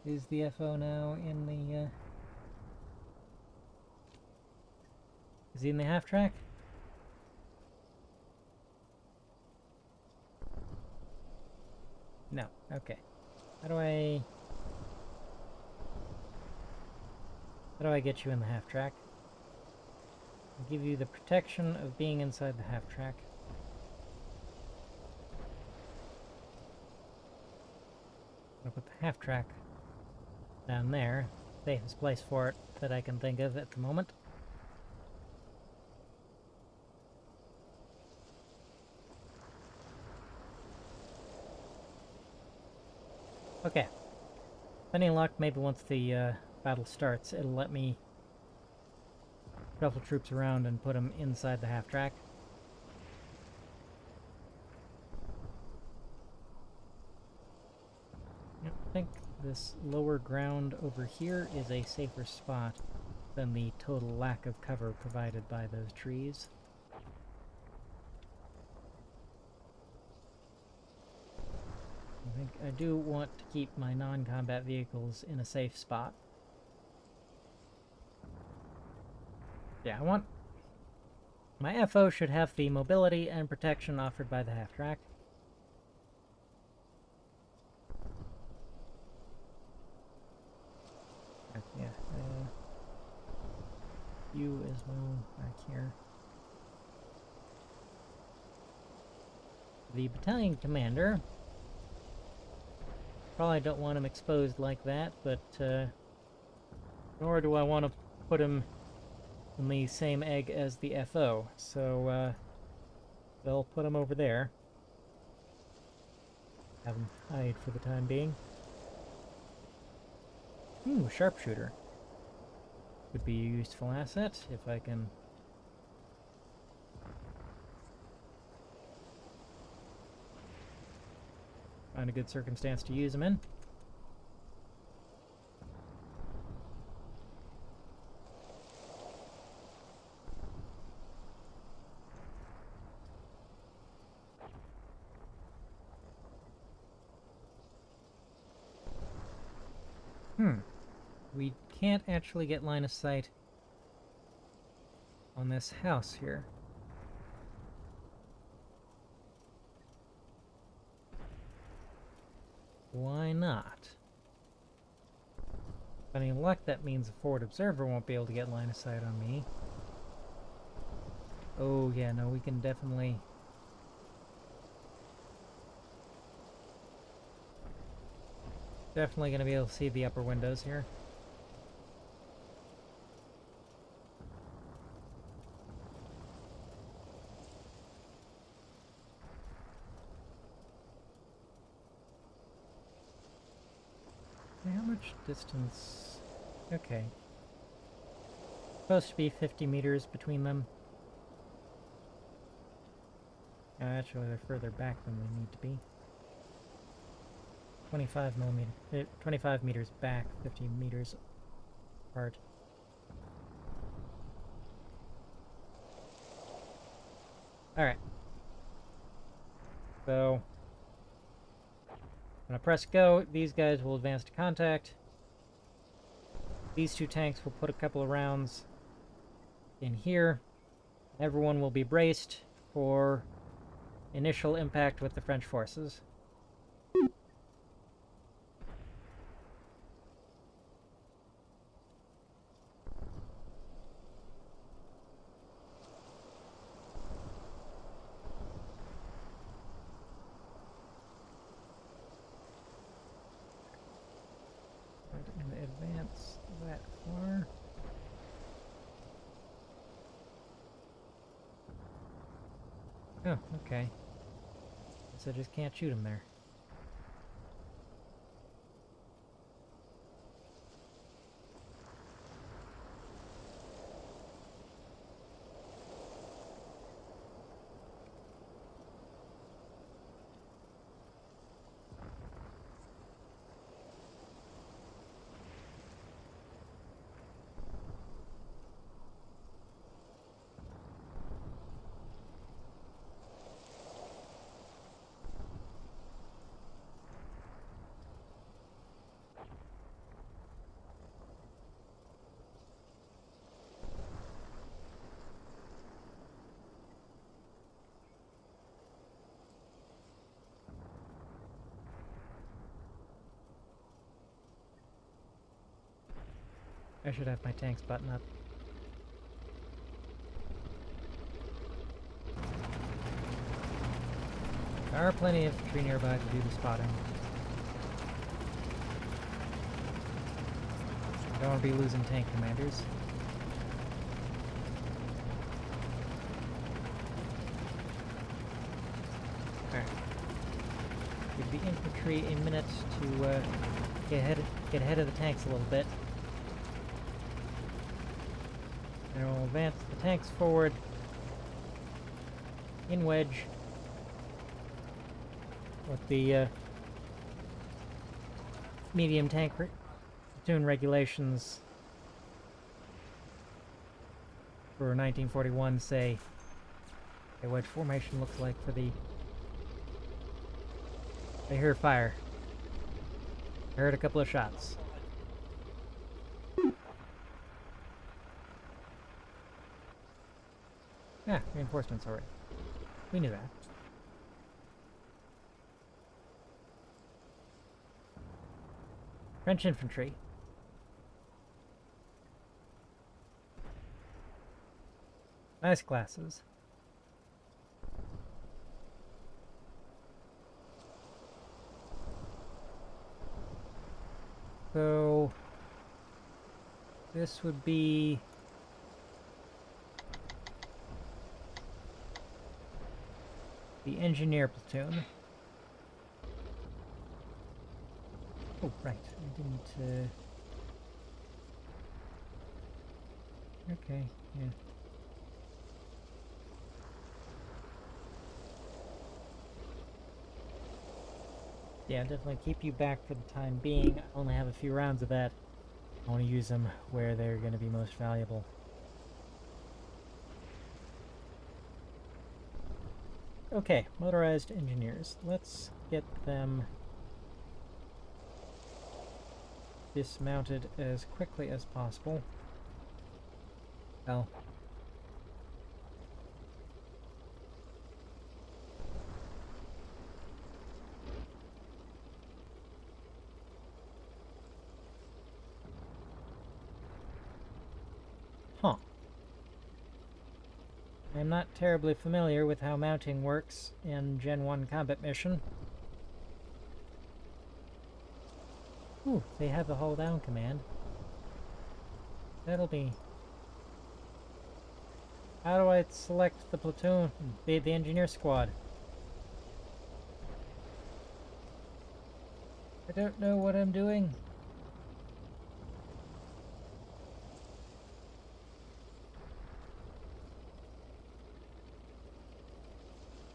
Is the FO now in the, Is he in the half-track? No. Okay. How do I get you in the half-track? I'll give you the protection of being inside the half-track. I'll put the half-track down there. Safest place for it that I can think of at the moment. Okay. With any luck, maybe once the battle starts, it'll let me shuffle troops around and put them inside the half-track. think this lower ground over here is a safer spot than the total lack of cover provided by those trees. I think I do want to keep my non-combat vehicles in a safe spot. Yeah, I want... My FO should have the mobility and protection offered by the half-track. Yeah, you as well back here. The battalion commander. Probably don't want him exposed like that, but nor do I want to put him in the same egg as the FO, so they'll put him over there. Have him hide for the time being. Ooh, sharpshooter. Would be a useful asset if I can... find a good circumstance to use him in. We can't actually get line of sight on this house here. Why not? With any luck, that means a forward observer won't be able to get line of sight on me. Oh yeah, no, we can definitely... Definitely going to be able to see the upper windows here. How much distance? Okay. Supposed to be 50 meters between them. Actually, they're further back than they need to be. 25 meters back, 50 meters apart. Alright. So, when I press go, these guys will advance to contact. These two tanks will put a couple of rounds in here. Everyone will be braced for initial impact with the French forces. Advance that far. Oh, okay. Guess I just can't shoot him there. I should have my tanks button up. There are plenty of infantry nearby to do the spotting. I don't want to be losing tank commanders. Alright. Give the infantry a minute to get ahead of the tanks a little bit. And we'll advance the tanks forward in wedge with the medium tank platoon regulations for 1941 say what formation looks like for the... I hear fire. I heard a couple of shots. Yeah, reinforcements already. We knew that. French infantry. Nice classes. So this would be the engineer platoon. Oh, right. I didn't, okay, yeah. Yeah, definitely keep you back for the time being. I only have a few rounds of that. I want to use them where they're going to be most valuable. Okay, motorized engineers. Let's get them dismounted as quickly as possible. Well, huh. I'm not terribly familiar with how mounting works in Gen 1 combat mission. Ooh, they have the hull down command. That'll be... How do I select the platoon? The engineer squad. I don't know what I'm doing.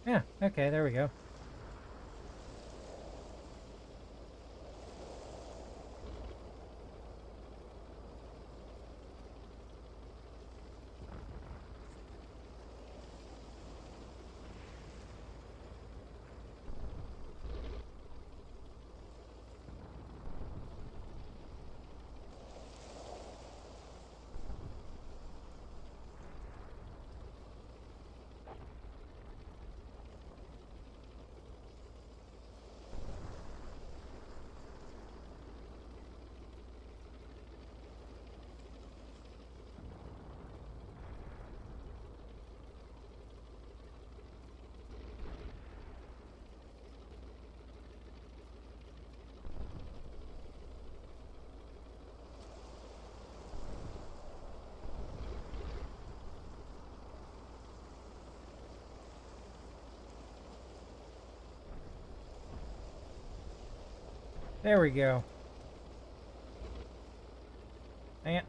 Yeah, okay, there we go. There we go. Dang it.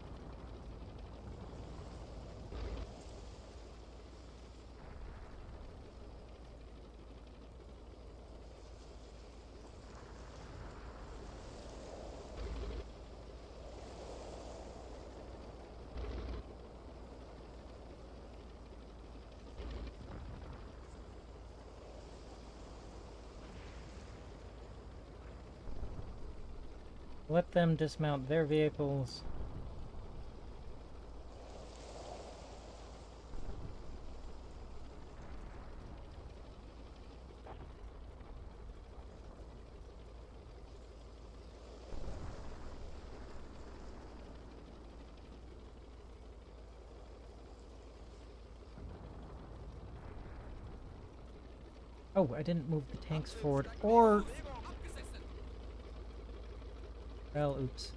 Let them dismount their vehicles. Oh, I didn't move the tanks forward, or... Well, oops.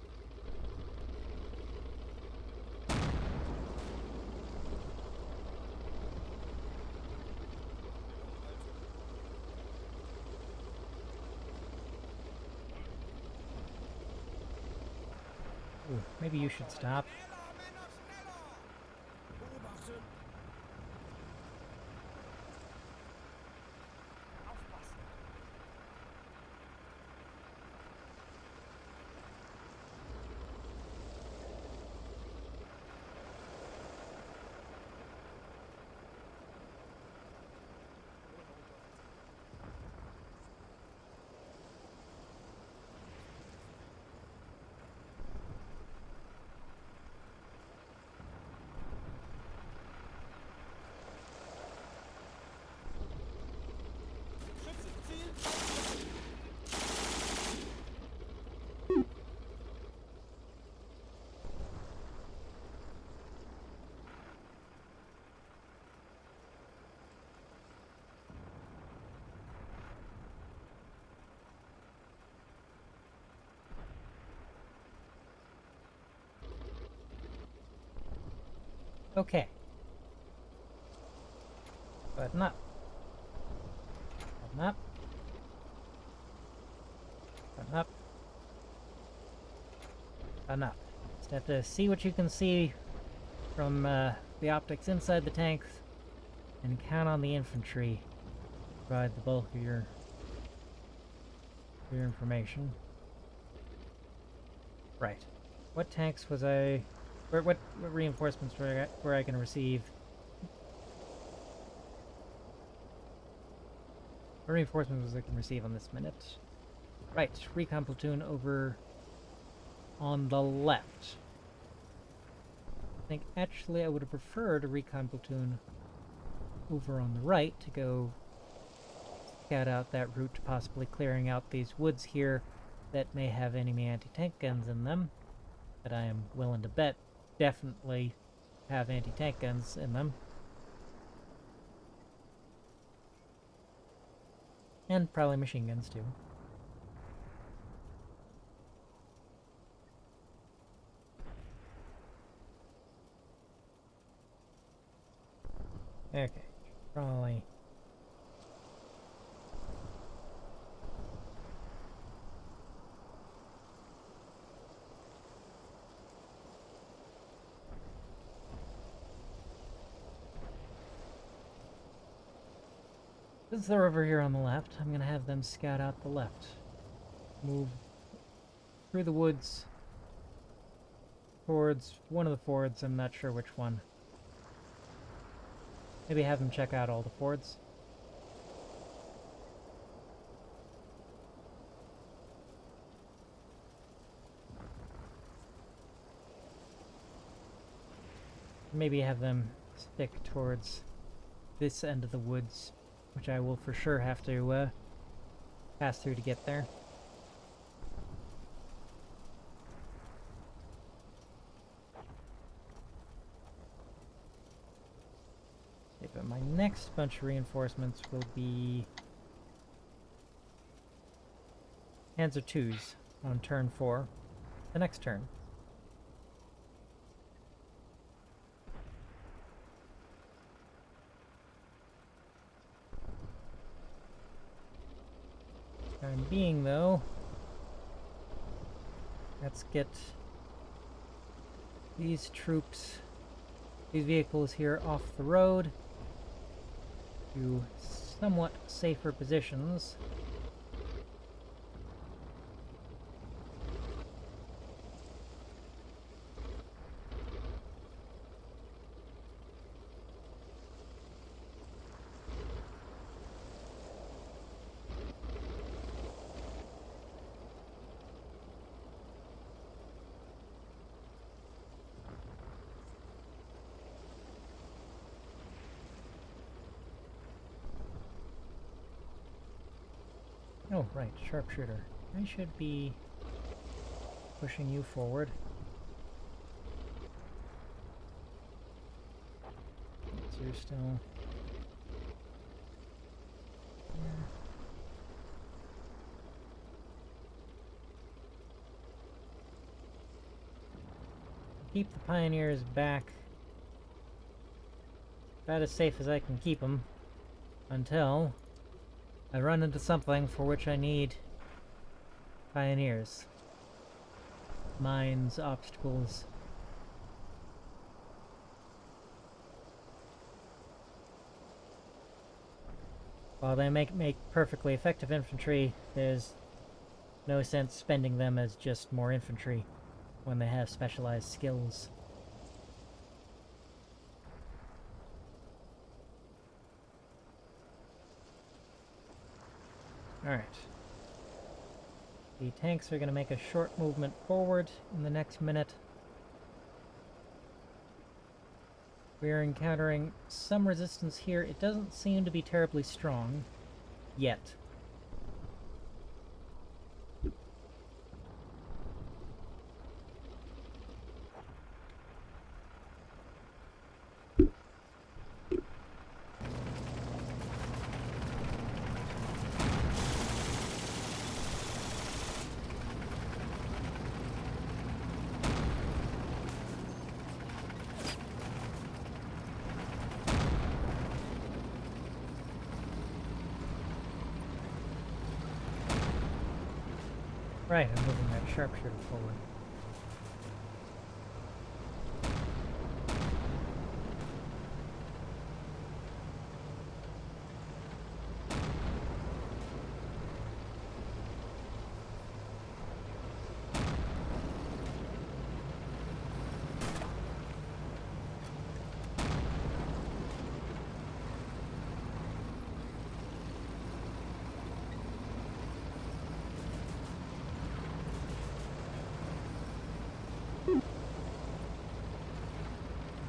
Ooh, maybe you should stop. Okay. Button up. Button up. Button up. Button up. Just have to see what you can see from the optics inside the tanks, and count on the infantry to provide the bulk of your information. Right. What tanks was I... What reinforcements were I going to receive? What reinforcements was I going to receive on this minute? Right, recon platoon over on the left. I think actually I would have preferred a recon platoon over on the right to go scout out that route to possibly clearing out these woods here that may have enemy anti-tank guns in them. That I am willing to bet definitely have anti-tank guns in them. And probably machine guns too. Okay, probably. Since they're over here on the left, I'm gonna have them scout out the left. Move through the woods towards one of the fords, I'm not sure which one. Maybe have them check out all the fords. Maybe have them stick towards this end of the woods, which I will for sure have to pass through to get there. Okay, but my next bunch of reinforcements will be Panzer IIs on turn 4, the next turn. Time being, though, let's get these troops, these vehicles here off the road to somewhat safer positions. Oh, right, sharpshooter. I should be pushing you forward. So you're still... Yeah. Keep the pioneers back about as safe as I can keep them until I run into something for which I need pioneers. Mines, obstacles. While they make perfectly effective infantry, there's no sense spending them as just more infantry when they have specialized skills. Alright. The tanks are going to make a short movement forward in the next minute. We are encountering some resistance here. It doesn't seem to be terribly strong yet. Right, I'm moving that sharpshooter forward.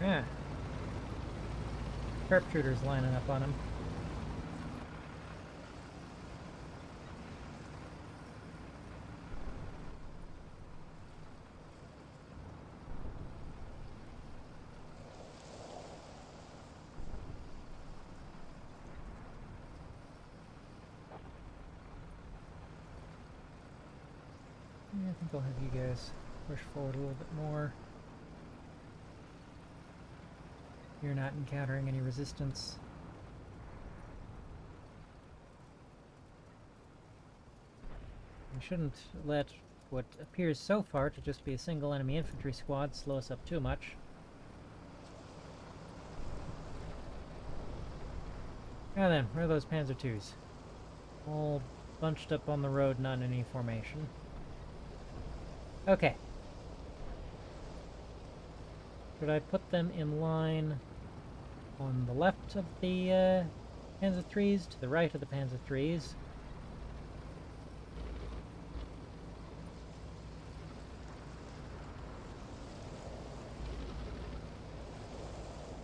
Yeah. Sharpshooter's lining up on him. Yeah, I think I'll have you guys push forward a little bit more. You're not encountering any resistance. We shouldn't let what appears so far to just be a single enemy infantry squad slow us up too much. Now then, where are those Panzer IIs? All bunched up on the road, not in any formation. Okay. Should I put them in line on the left of the Panzer IIIs, to the right of the Panzer IIIs?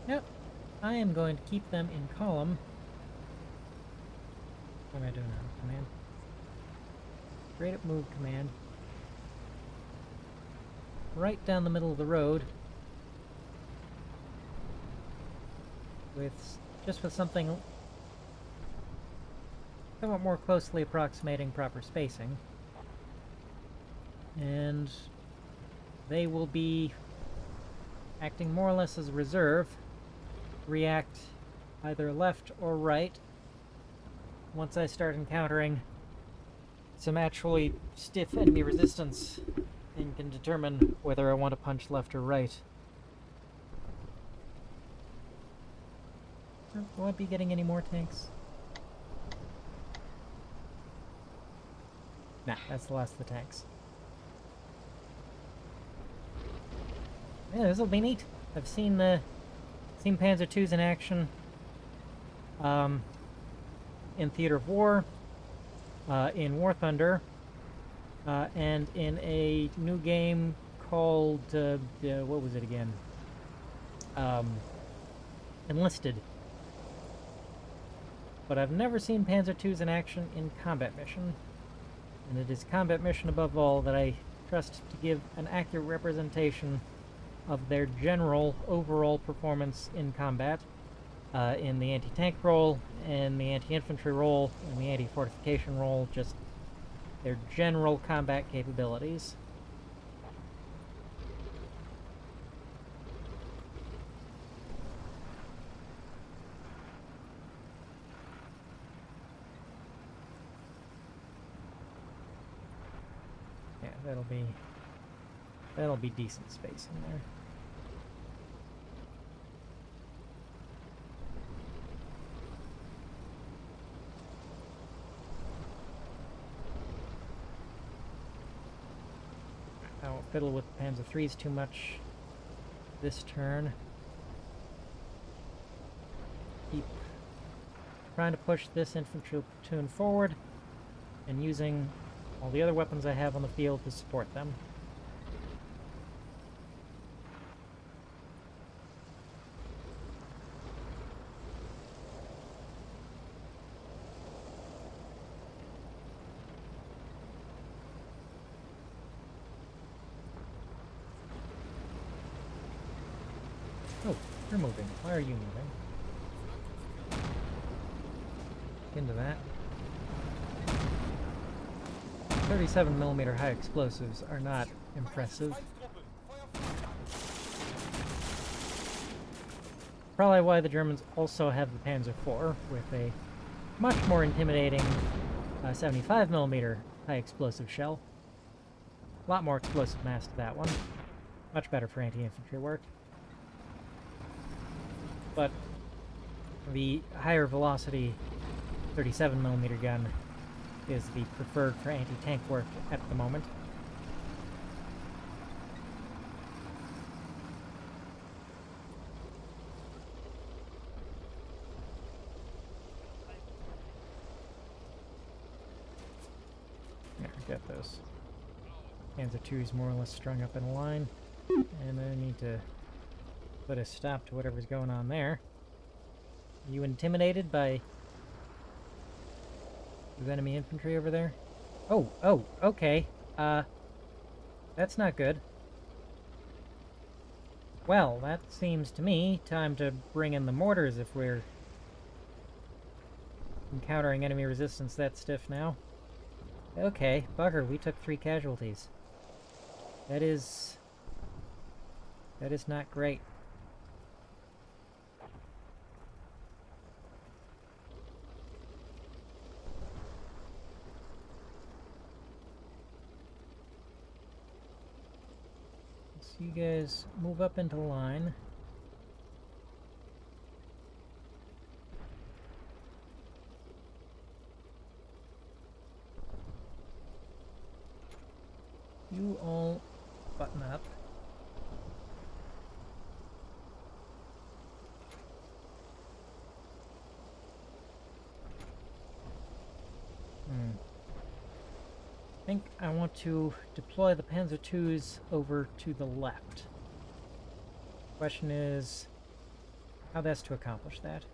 Yep. I am going to keep them in column. What am I doing now? Command? Straight up move command. Right down the middle of the road. With something somewhat more closely approximating proper spacing. And they will be acting more or less as a reserve, react either left or right once I start encountering some actually stiff enemy resistance and can determine whether I want to punch left or right. Will I be getting any more tanks? Nah, that's the last of the tanks. Yeah, this'll be neat. I've seen Panzer IIs in action in Theater of War, in War Thunder, and in a new game called what was it again? Enlisted. But I've never seen Panzer IIs in action in combat mission, and it is combat mission above all that I trust to give an accurate representation of their general overall performance in combat, in the anti-tank role, in the anti-infantry role, in the anti-fortification role, just their general combat capabilities. Yeah, that'll be decent space in there. I won't fiddle with Panzer IIIs too much this turn. Keep trying to push this infantry platoon forward and using all the other weapons I have on the field to support them. Oh, you're moving. Why are you moving? Into that. 37mm high explosives are not impressive. Probably why the Germans also have the Panzer IV with a much more intimidating 75mm high explosive shell. A lot more explosive mass to that one. Much better for anti-infantry work. But the higher velocity 37mm gun is the preferred for anti-tank work at the moment. There, get those Panzer IIs more or less strung up in a line. And I need to put a stop to whatever's going on there. Are you intimidated by the enemy infantry over there? Oh, okay. That's not good. Well, that seems to me time to bring in the mortars if we're encountering enemy resistance that stiff now. Okay, bugger, we took 3 casualties. That is not great. So you guys move up into line. You all button up. I think I want to deploy the Panzer IIs over to the left. Question is how best to accomplish that.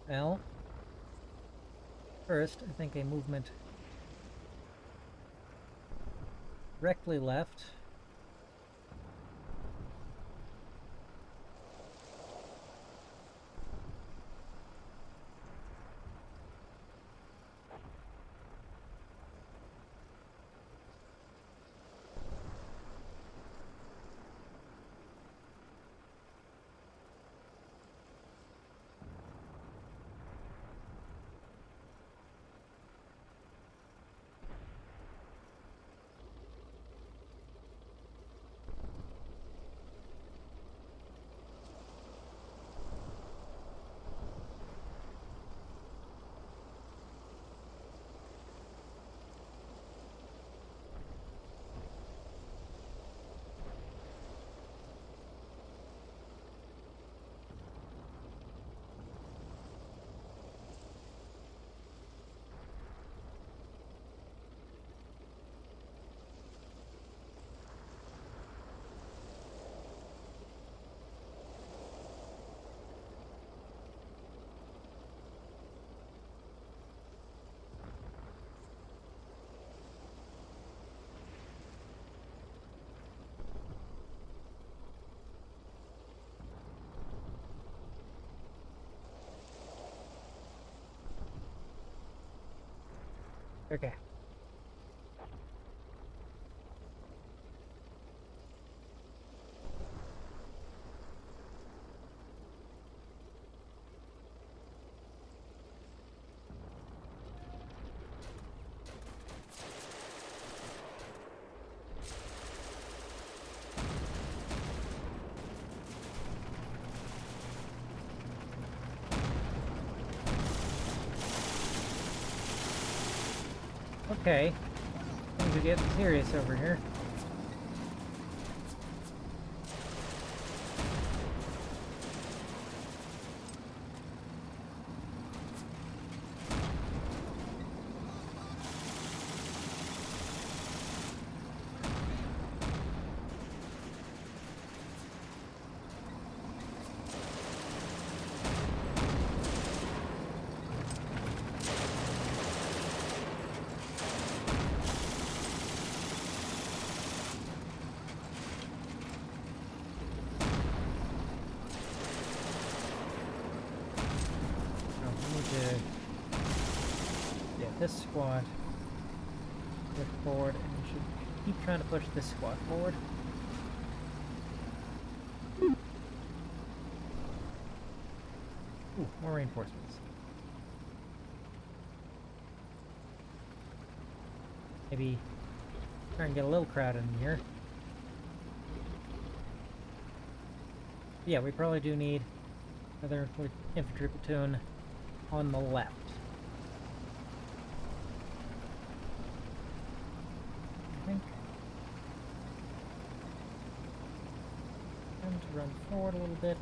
Well, first, I think a movement directly left. Okay. Okay. Things are getting serious over here. This squad push forward, and we should keep trying to push this squad forward. Ooh, more reinforcements. Maybe try and get a little crowd in here. Yeah, we probably do need another infantry platoon on the left. I think. Time to run forward a little bit.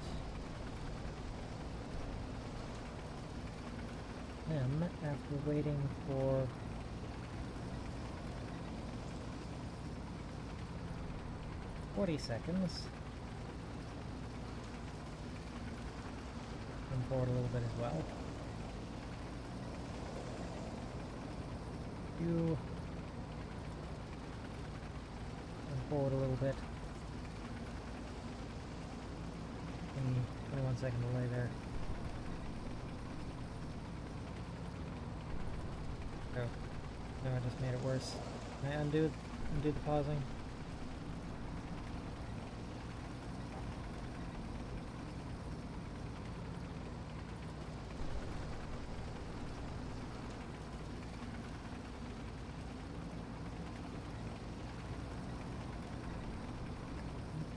Then, after waiting for 40 seconds, run forward a little bit as well. You run forward a little bit. 21 second delay there. Oh, no, I just made it worse. Can I undo the pausing?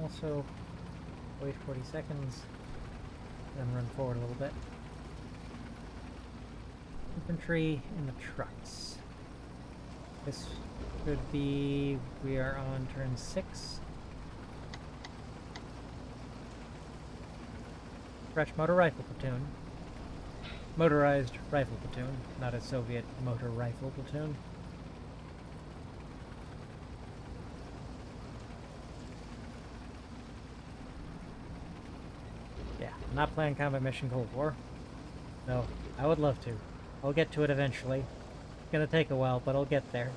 Also, wait 40 seconds, then run forward a little bit. Infantry in the trucks. This could be, we are on turn 6. French motor rifle platoon. Motorized rifle platoon, not a Soviet motor rifle platoon. Yeah, I'm not playing Combat Mission Cold War. No, I would love to. I'll get to it eventually. It's gonna take a while, but I'll get there.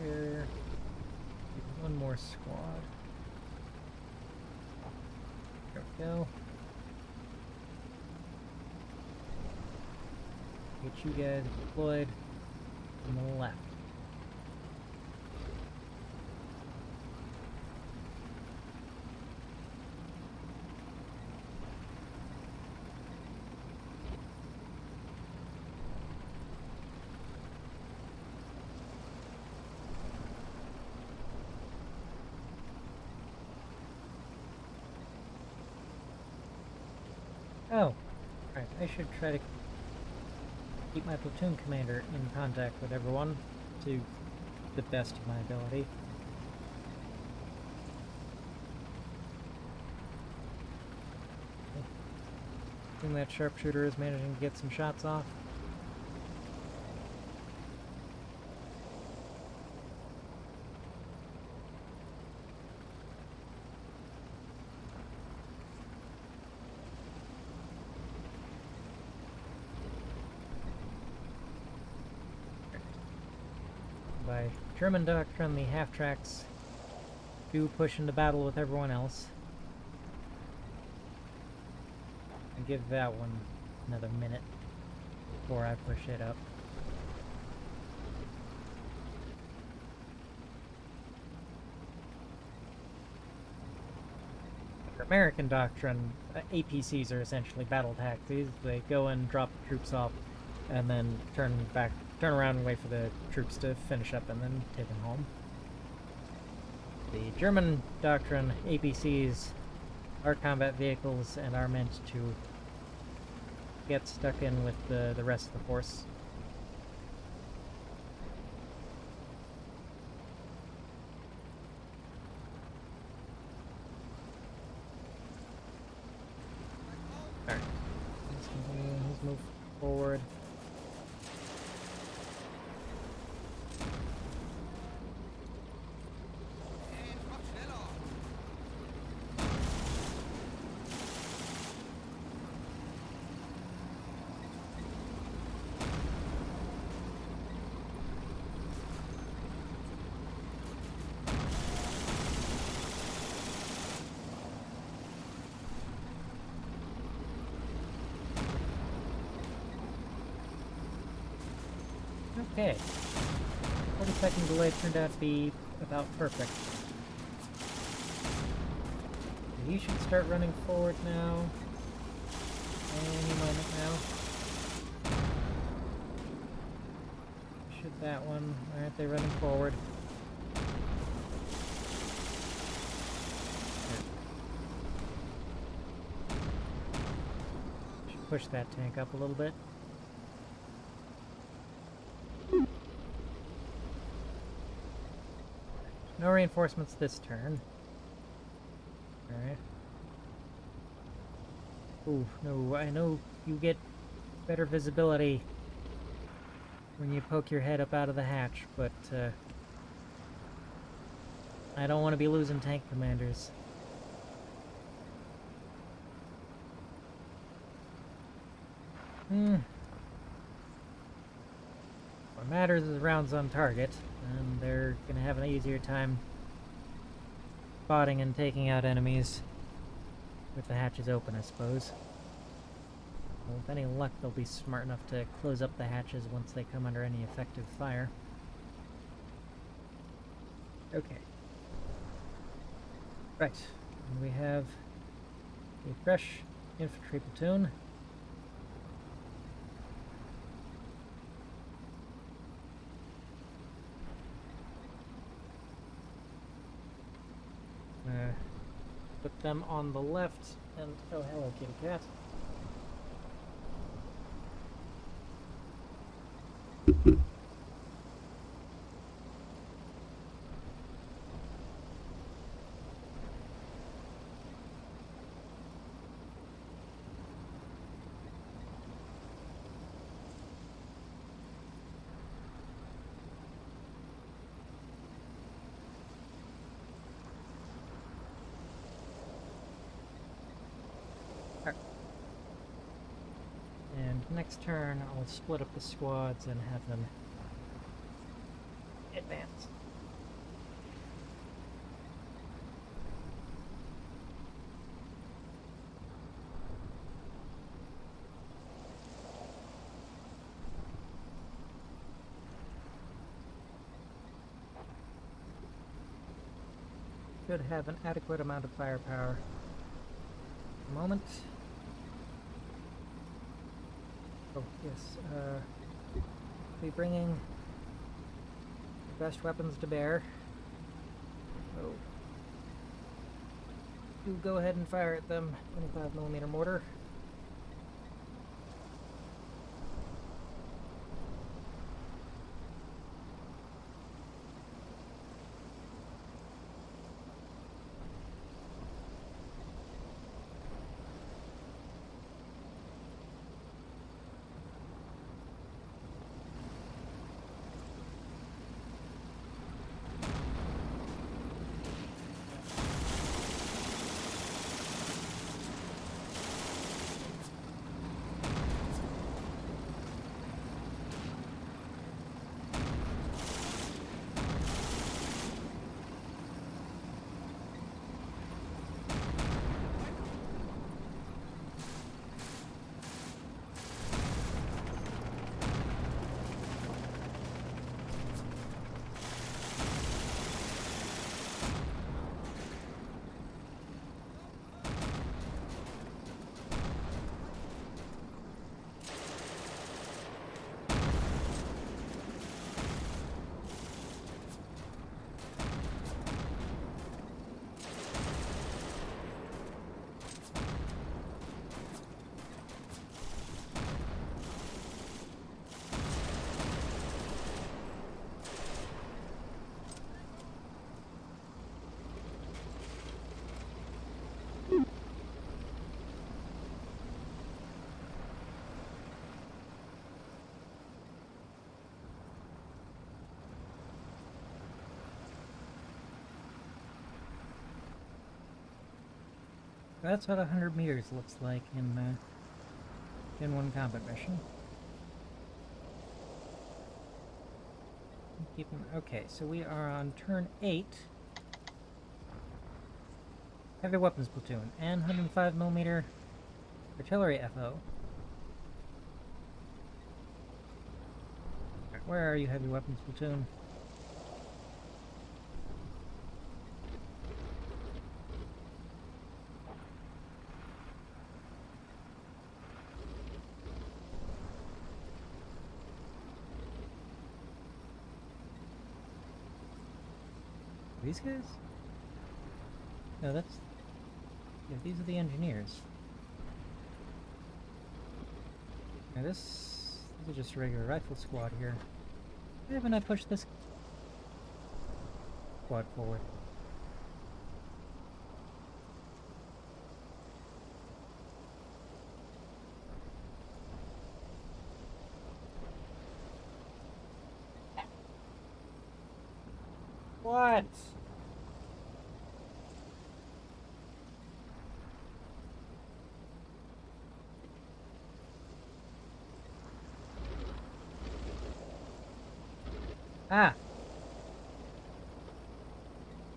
There. One more squad. There we go. Get you guys deployed on the left. Oh, right. I should try to keep my platoon commander in contact with everyone to the best of my ability. I think that sharpshooter is managing to get some shots off. By German doctrine, the half-tracks do push into battle with everyone else. I give that one another minute before I push it up. For American doctrine, APCs are essentially battle taxis. They go in, drop the troops off, and then turn around and wait for the troops to finish up and then take them home. The German doctrine, APCs are combat vehicles and are meant to get stuck in with the rest of the force. Alright, let's continue, let's move forward. Okay. 40-second delay turned out to be about perfect. You should start running forward now. Any moment now. Should that one. Why aren't they running forward? Should push that tank up a little bit. No reinforcements this turn. Alright. Ooh, no, I know you get better visibility when you poke your head up out of the hatch, but I don't want to be losing tank commanders. What matters is rounds on target, and they're gonna have an easier time spotting and taking out enemies with the hatches open, I suppose. Well, with any luck, they'll be smart enough to close up the hatches once they come under any effective fire. Okay. Right. And we have a fresh infantry platoon. Put them on the left, and oh, hello, kitty cat. And next turn, I'll split up the squads and have them advance. Should have an adequate amount of firepower. A moment. Oh, yes, be bringing the best weapons to bear. So, do go ahead and fire at them. 25mm mortar. That's what 100 meters looks like in one combat mission. Okay, so we are on turn 8. Heavy weapons platoon and 105mm artillery FO. Okay. Where are you, heavy weapons platoon? These guys? No, that's... Yeah, these are the engineers. Now this is just a regular rifle squad here. Why haven't I pushed this squad forward? What? Ah!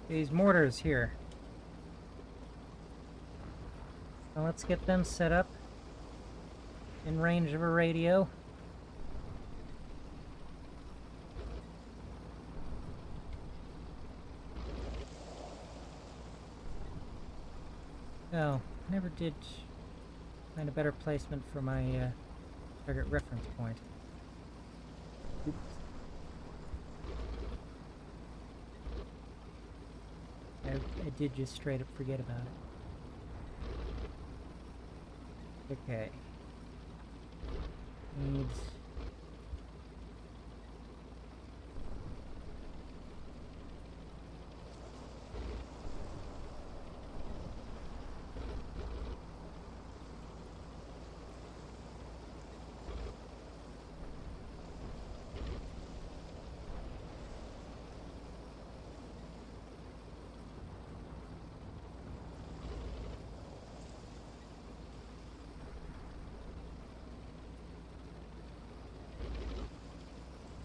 These mortars here. Now let's get them set up in range of a radio. Oh, never did find a better placement for my target reference point. Oops. I did just straight up forget about it. Okay. Needs...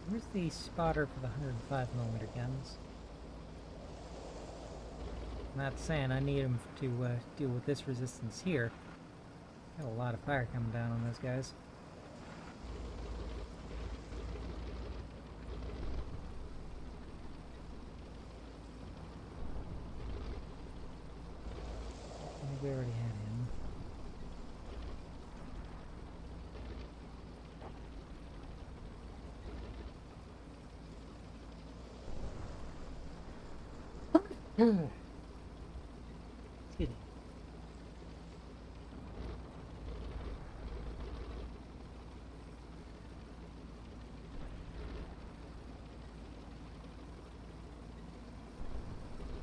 Where's the spotter for the 105mm guns? I'm not saying I need them to deal with this resistance here. Got a lot of fire coming down on those guys. I think we already had him. Excuse me.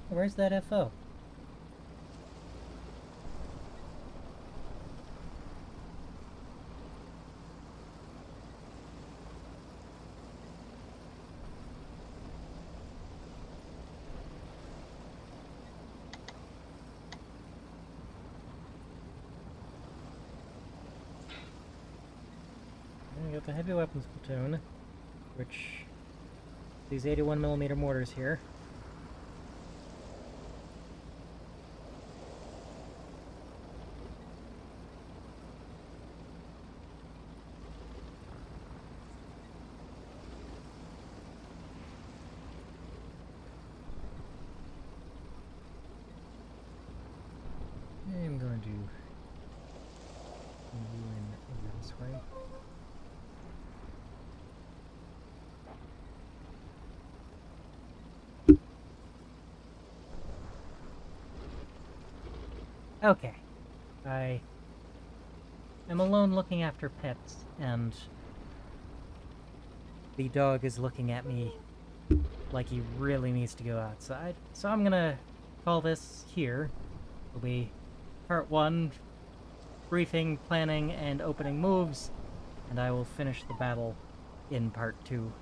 Where's that FO? We got the heavy weapons platoon, which these 81mm mortars here. I'm going to move in over this way. Okay. I am alone looking after pets, and the dog is looking at me like he really needs to go outside. So I'm gonna call this here. It'll be part 1, briefing, planning, and opening moves, and I will finish the battle in part 2